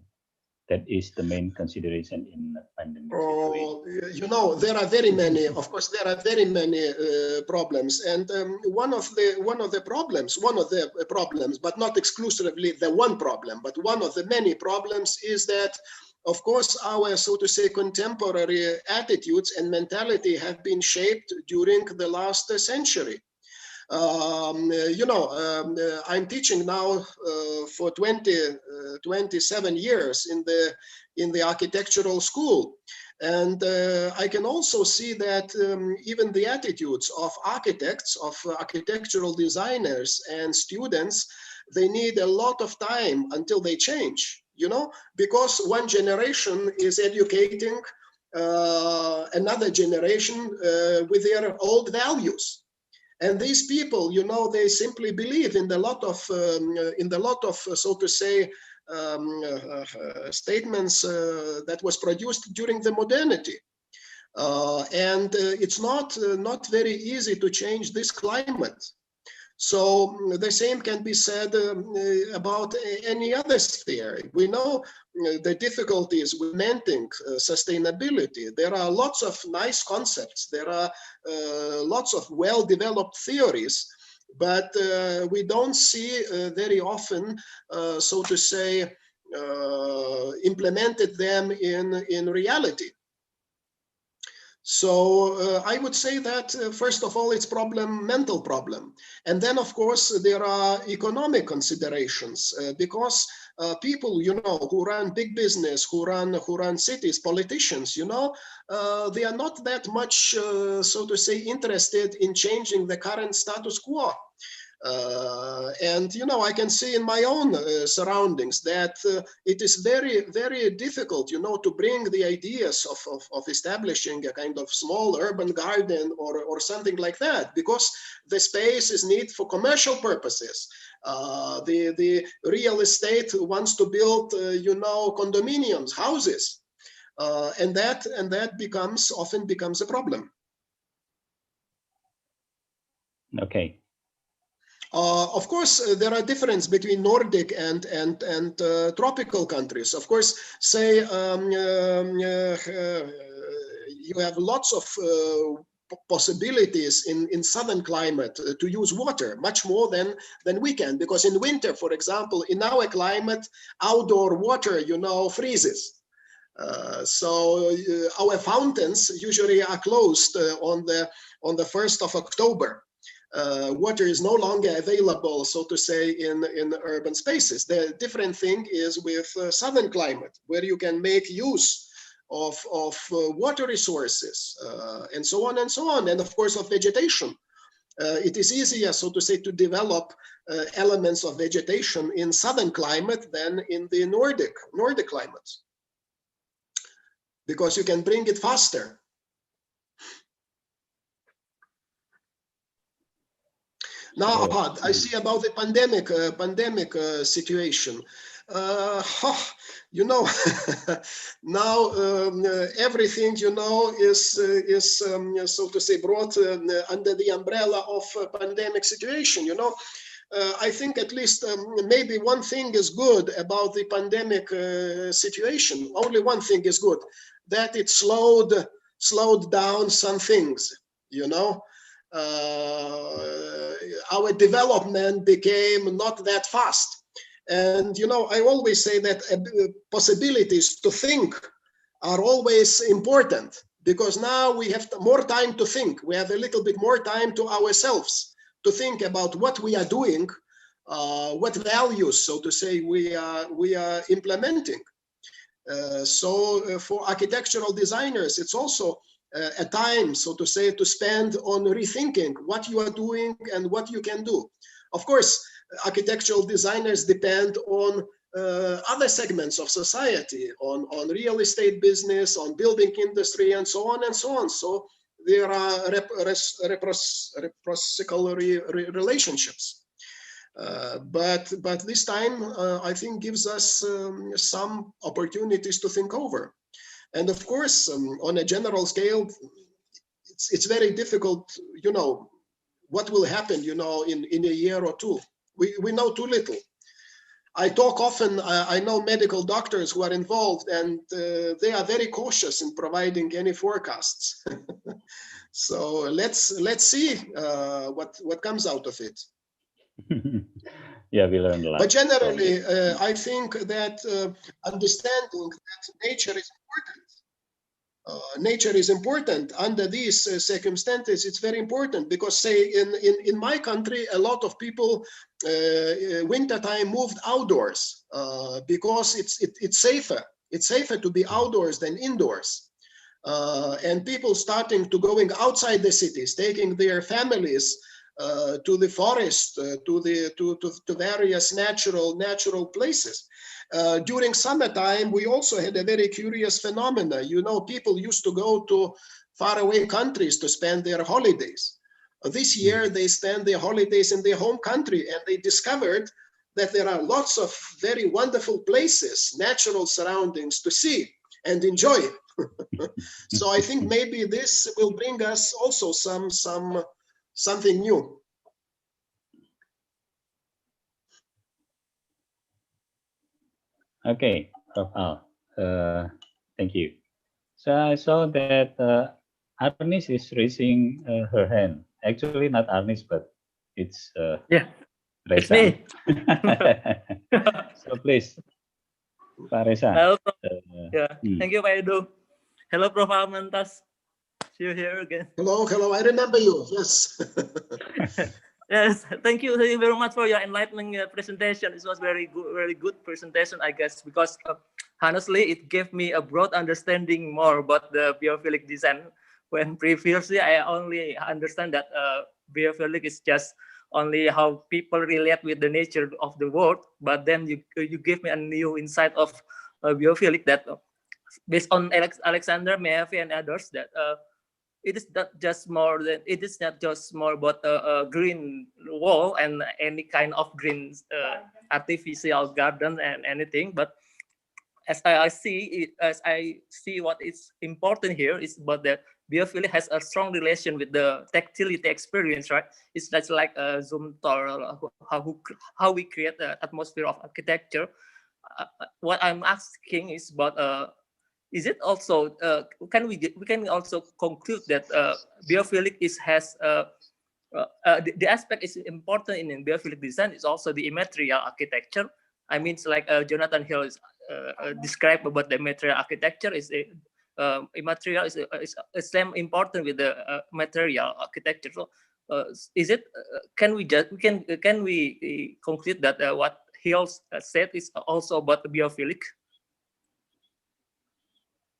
that is the main consideration in pandemic situation? You know, there are very many. Of course, there are very many problems, and one of the problems, but not exclusively the one problem, but one of the many problems is that, of course, our, so to say, contemporary attitudes and mentality have been shaped during the last century. You know, I'm teaching now for 27 years in the architectural school, and I can also see that even the attitudes of architects, of architectural designers and students, they need a lot of time until they change, you know, because one generation is educating another generation with their old values. And these people, you know, they simply believe in the lot of, so to say, statements that was produced during the modernity. And it's not very easy to change this climate. So the same can be said about any other sphere. We know the difficulties with maintaining sustainability. There are lots of nice concepts. There are lots of well-developed theories, but we don't see very often, so to say, implemented them in reality. So I would say that, first of all, it's mental problem. And then, of course, there are economic considerations because people, you know, who run big business, who run cities, politicians, you know, they are not that much, so to say, interested in changing the current status quo. And, you know, I can see in my own surroundings that it is very, very difficult, you know, to bring the ideas of establishing a kind of small urban garden or something like that, because the space is needed for commercial purposes. The real estate wants to build, you know, condominiums, houses, and that often becomes a problem. Okay. Of course, there are differences between Nordic and tropical countries. Of course, say you have lots of possibilities in southern climate to use water much more than we can, because in winter, for example, in our climate, outdoor water, you know, freezes. So our fountains usually are closed on the 1st of October. Water is no longer available, so to say, in urban spaces. The different thing is with southern climate, where you can make use of water resources and so on and so on, and of course of vegetation. It is easier, so to say, to develop elements of vegetation in southern climate than in the Nordic climate, because you can bring it faster. Now, I see about the pandemic situation. You know, now everything, you know, is so to say brought under the umbrella of pandemic situation. You know, I think at least maybe one thing is good about the pandemic situation. Only one thing is good, that it slowed down some things. You know. Our development became not that fast. And, you know, I always say that possibilities to think are always important, because now we have more time to think. We have a little bit more time to ourselves to think about what we are doing, what values, so to say, we are implementing. So for architectural designers, it's also a time, so to say, to spend on rethinking what you are doing and what you can do. Of course, architectural designers depend on other segments of society, on real estate business, on building industry, and so on and so on. So there are reciprocal relationships. But this time, I think, gives us some opportunities to think over. And of course, on a general scale, it's very difficult, you know, what will happen, you know, in a year or two. We know too little. I talk often, I know medical doctors who are involved, and they are very cautious in providing any forecasts. So let's see what comes out of it. Yeah, we learned a lot. But generally, I think that understanding that nature is important. Nature is important under these circumstances. It's very important because, say, in my country, a lot of people wintertime moved outdoors because it's safer. It's safer to be outdoors than indoors. And people starting to going outside the cities, taking their families to the forest, to various natural places. During summertime, we also had a very curious phenomena. You know, people used to go to faraway countries to spend their holidays. This year, they spend their holidays in their home country, and they discovered that there are lots of very wonderful places, natural surroundings to see and enjoy. So I think maybe this will bring us also something new. Okay, Prof. Al, thank you. So I saw that Arnis is raising her hand. Actually, not Arnis, but it's Yeah, it's Reza. me. So please, Pak Reza. Hello, Prof. Thank you, Pak Edo. Hello, Prof. Almantas. See you here again. Hello, I remember you. Yes. Yes, thank you very much for your enlightening presentation. It was very good presentation, I guess, because honestly, it gave me a broad understanding more about the biophilic design. When previously I only understand that biophilic is just only how people relate with the nature of the world. But then you give me a new insight of biophilic that, based on Alexander Meavi and others, that it is not just more about a green wall and any kind of green artificial garden and anything, but as I see what is important here is about the biophilia has a strong relation with the tactility experience, right? It's just like a Zoom tour, how we create the atmosphere of architecture. What I'm asking is about is it also we can also conclude that biophilic has the aspect is important in biophilic design is also the immaterial architecture. I mean, it's like Jonathan Hill is described about the material architecture is immaterial is same important with the material architecture. So is it can we conclude that what Hill said is also about the biophilic?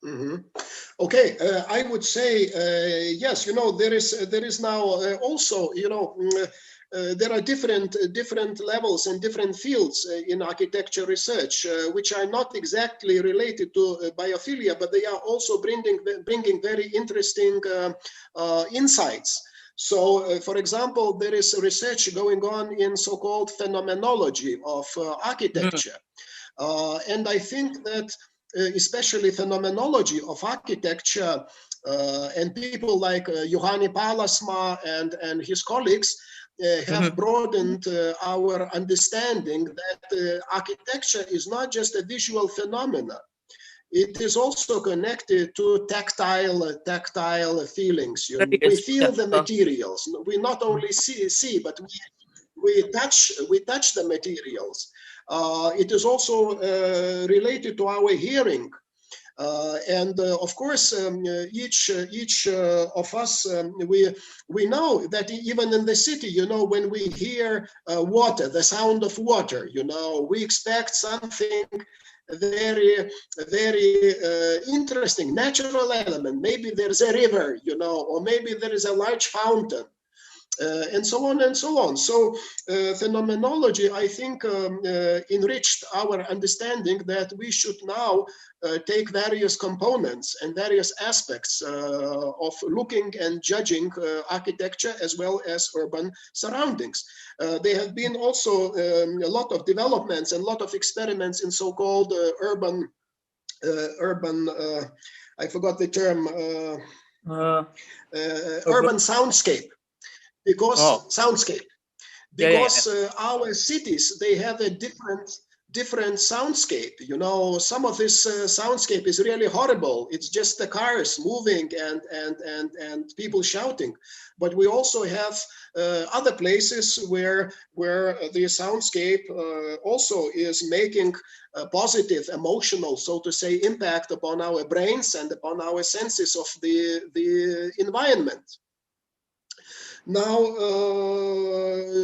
Mm-hmm. Okay, I would say yes. You know, there is now also, you know, there are different levels and different fields in architecture research, which are not exactly related to biophilia, but they are also bringing very interesting insights. So, for example, there is research going on in so-called phenomenology of architecture, and I think that especially phenomenology of architecture and people like Juhani Palasma and his colleagues have broadened our understanding that architecture is not just a visual phenomena. It is also connected to tactile feelings. You know, we feel the materials. We not only see, but we touch the materials. It is also related to our hearing. Of course, each of us, we know that even in the city, you know, when we hear water, the sound of water, you know, we expect something very, very interesting, natural element. Maybe there's a river, you know, or maybe there is a large fountain. And so on and so on. So phenomenology, I think, enriched our understanding that we should now take various components and various aspects of looking and judging architecture as well as urban surroundings. There have been also a lot of developments and a lot of experiments in so-called urban, I forgot the term, urban soundscape. Because our cities, they have a different soundscape. You know, some of this soundscape is really horrible. It's just the cars moving and people shouting. But we also have other places where the soundscape also is making a positive, emotional, so to say, impact upon our brains and upon our senses of the environment. Now,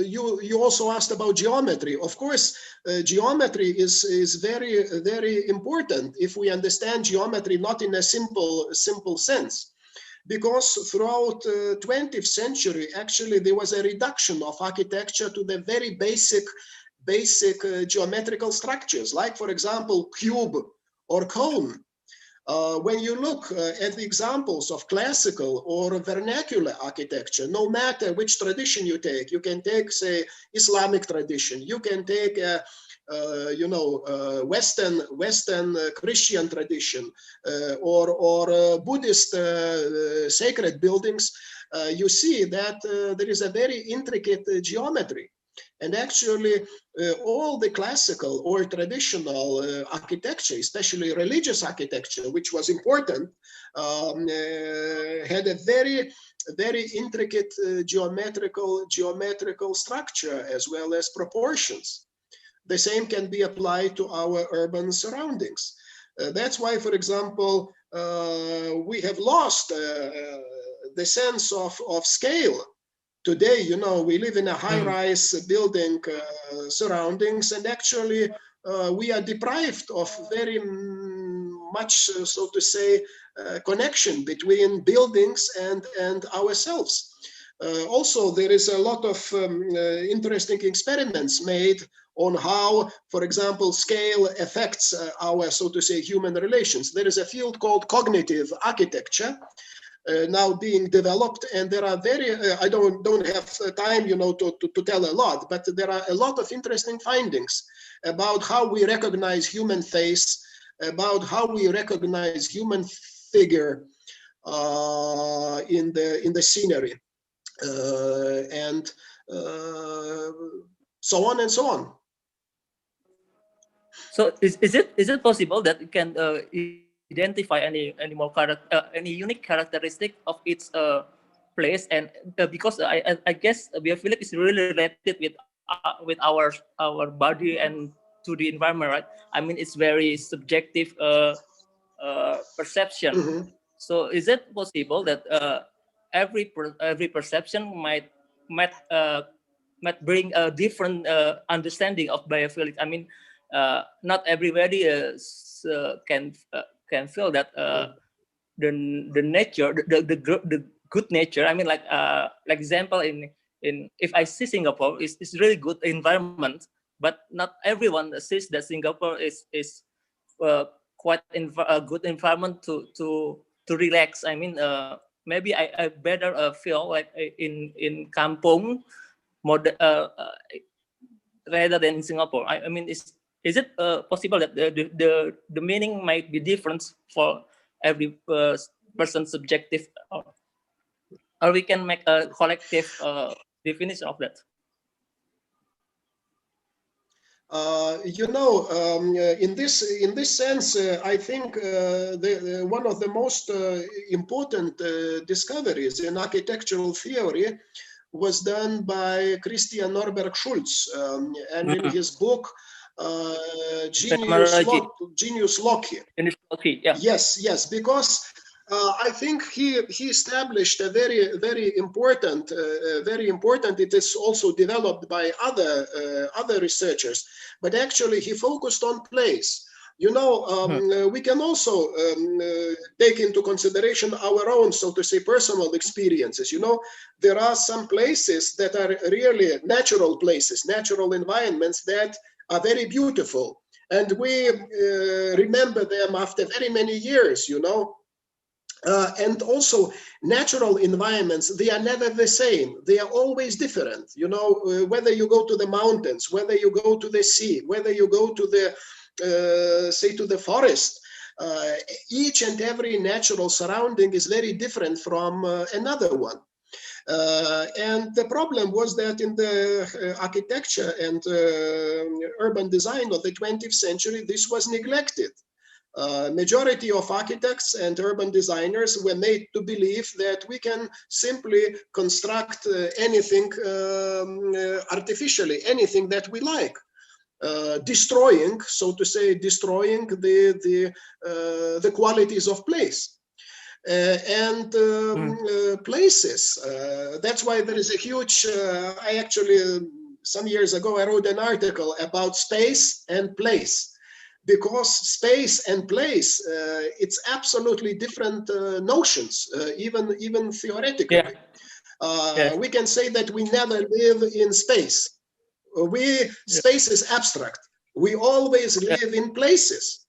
you also asked about geometry. Of course, geometry is very, very important if we understand geometry not in a simple sense. Because throughout 20th century, actually, there was a reduction of architecture to the very basic geometrical structures, like, for example, cube or cone. When you look at the examples of classical or vernacular architecture, no matter which tradition you can take, say, Islamic tradition, you can take, you know, Western Christian tradition, or Buddhist sacred buildings, you see that there is a very intricate geometry. And actually, all the classical or traditional architecture, especially religious architecture, which was important, had a very, very intricate geometrical structure as well as proportions. The same can be applied to our urban surroundings. That's why, for example, we have lost the sense of scale. Today, you know, we live in a high-rise building surroundings, and actually we are deprived of very much, so to say, connection between buildings and ourselves. Also, there is a lot of interesting experiments made on how, for example, scale affects our, so to say, human relations. There is a field called cognitive architecture, now being developed, and there are very I don't have time, you know, to tell a lot, but there are a lot of interesting findings about how we recognize human face, about how we recognize human figure in the scenery, and so on and so on. So is it possible that you can identify any more any unique characteristic of its place? And because I guess biophilia is really related with our body and to the environment, right? I mean, it's very subjective perception. Mm-hmm. So is it possible that every perception might bring a different understanding of biophilia? I mean, not everybody can feel that the nature, the good nature. I mean, like example in if I see Singapore, it's really good environment, but not everyone sees that Singapore is quite a good environment to relax. I mean, maybe I better feel like in Kampung rather than in Singapore. I mean, is it possible that the meaning might be different for every person's subjective, or we can make a collective definition of that? You know, in this sense, I think one of the most important discoveries in architectural theory was done by Christian Norberg Schulz, and in his book Genius Loci. Yeah. Yes, because I think he established a very important. It is also developed by other researchers, but actually he focused on place. You know, we can also take into consideration our own, so to say, personal experiences. You know, there are some places that are really natural places, natural environments that are very beautiful. And we remember them after very many years, you know. And also natural environments, they are never the same. They are always different. You know, whether you go to the mountains, whether you go to the sea, whether you go to the, say, to the forest, each and every natural surrounding is very different from another one. And the problem was that in the architecture and urban design of the 20th century, this was neglected. Majority of architects and urban designers were made to believe that we can simply construct anything artificially, anything that we like, destroying, so to say, destroying the qualities of place. Places. That's why there is a huge, I actually, some years ago, I wrote an article about space and place. Because space and place, it's absolutely different notions, even theoretically. Yeah. We can say that we never live in space. Space is abstract. We always live in places.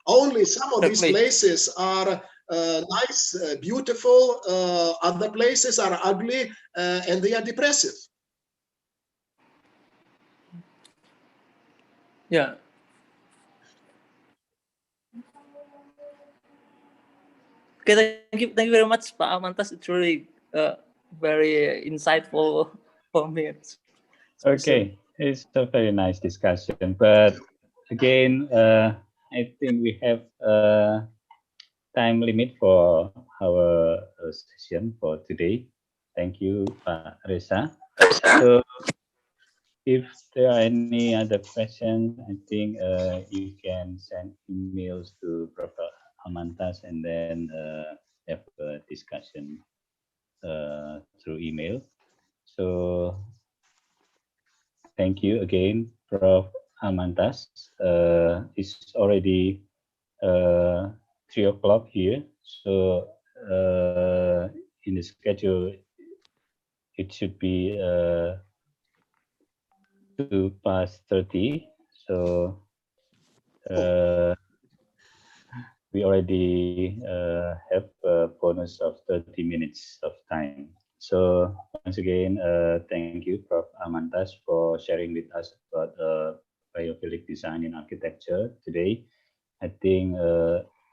Only some of these places are nice, beautiful. Other places are ugly and they are depressive. Yeah. Okay, thank you very much, Pak Almantas. It's really very insightful for me. Okay, it's a very nice discussion. But again, I think we have a time limit for our session for today. Thank you, Pak Reza. So if there are any other questions, I think you can send emails to Prof. Almantas and then have a discussion through email. So thank you again, Prof. Almantas. It's already 3 o'clock here. So in the schedule, it should be 2:30. So we already have a bonus of 30 minutes of time. So once again, thank you, Prof. Almantas, for sharing with us about biophilic design in architecture today. I think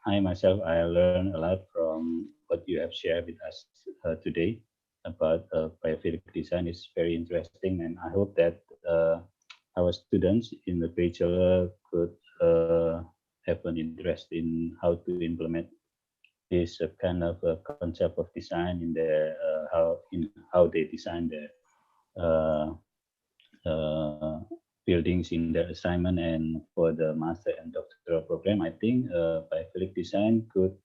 I myself, I learned a lot from what you have shared with us today about biophilic design. Is very interesting, and I hope that our students in the bachelor could have an interest in how to implement this kind of concept of design in their how they design their buildings in their assignment. And for the master and doctoral program, I think biophilic design could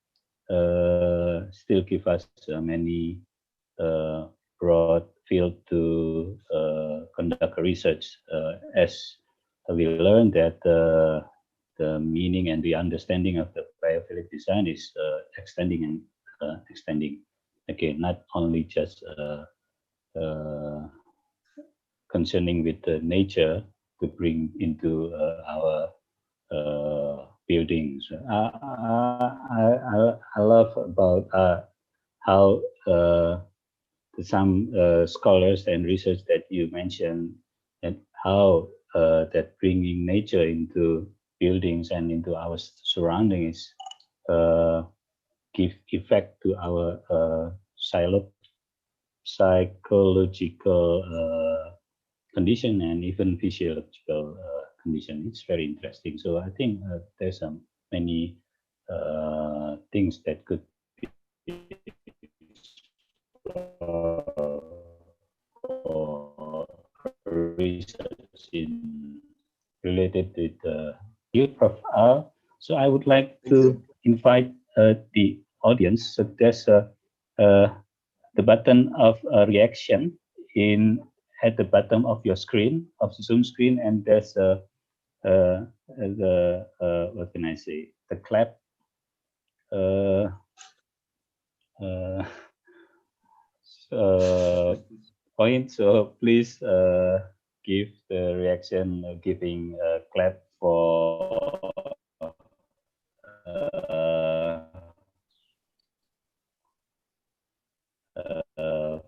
still give us many broad field to conduct research, as we learned that the meaning and the understanding of the biophilic design is extending and extending. Okay, not only just concerning with the nature to bring into our buildings. I love about how some scholars and research that you mentioned, and how that bringing nature into buildings and into our surroundings give effect to our psychological condition and even physiological condition. It's very interesting. So I think there's many things that could be research in related with you, Prof. Al. So I would like to invite the audience. So there's the button of reaction at the bottom of your screen, of the Zoom screen, and there's what can I say? The clap. Point. So please give the reaction, giving a clap for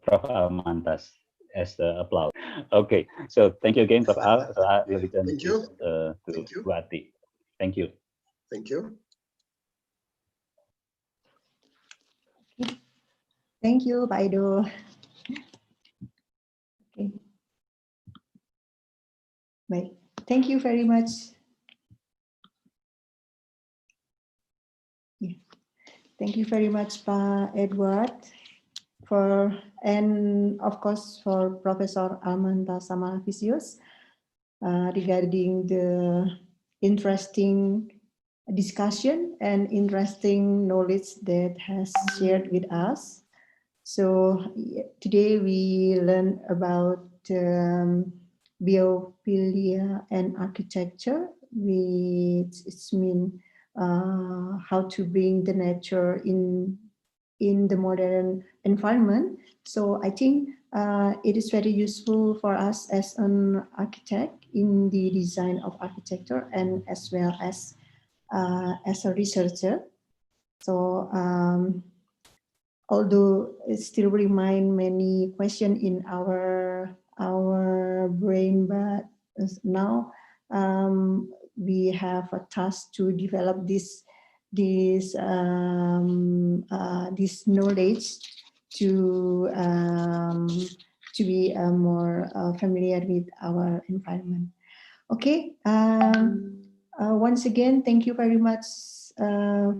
Prof. Almantas as the applause. Okay, so thank you again, Prof. Al. So I will return Thank you. to Wati. Thank you. Thank you. Thank you, Pak Edo. Okay. Baik. Thank you very much. Yeah. Thank you very much, Pak Edward, and of course for Professor Almantas Samalavicius regarding the interesting discussion and interesting knowledge that has shared with us. So today we learned about biophilia and architecture, which means how to bring the nature in the modern environment. So I think it is very useful for us as an architect in the design of architecture and as well as a researcher. So although it still remain many questions in our brain, but now we have a task to develop this knowledge to be more familiar with our environment. Okay. Once again, thank you very much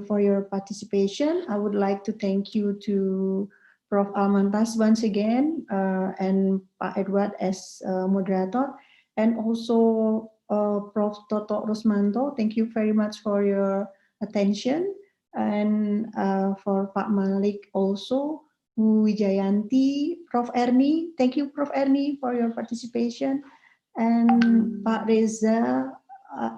for your participation. I would like to thank you to Prof. Almantas once again and Pak Edward as moderator, and also Prof. Toto Rosmanto. Thank you very much for your attention, and for Pak Malik also, Bu Wijayanti, Prof. Erni. Thank you, Prof. Erni, for your participation, and Pak Reza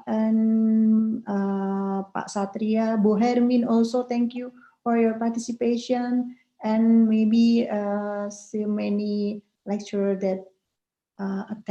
and Pak Satria, Bu Hermin also, thank you for your participation, and maybe so many lecturers that attend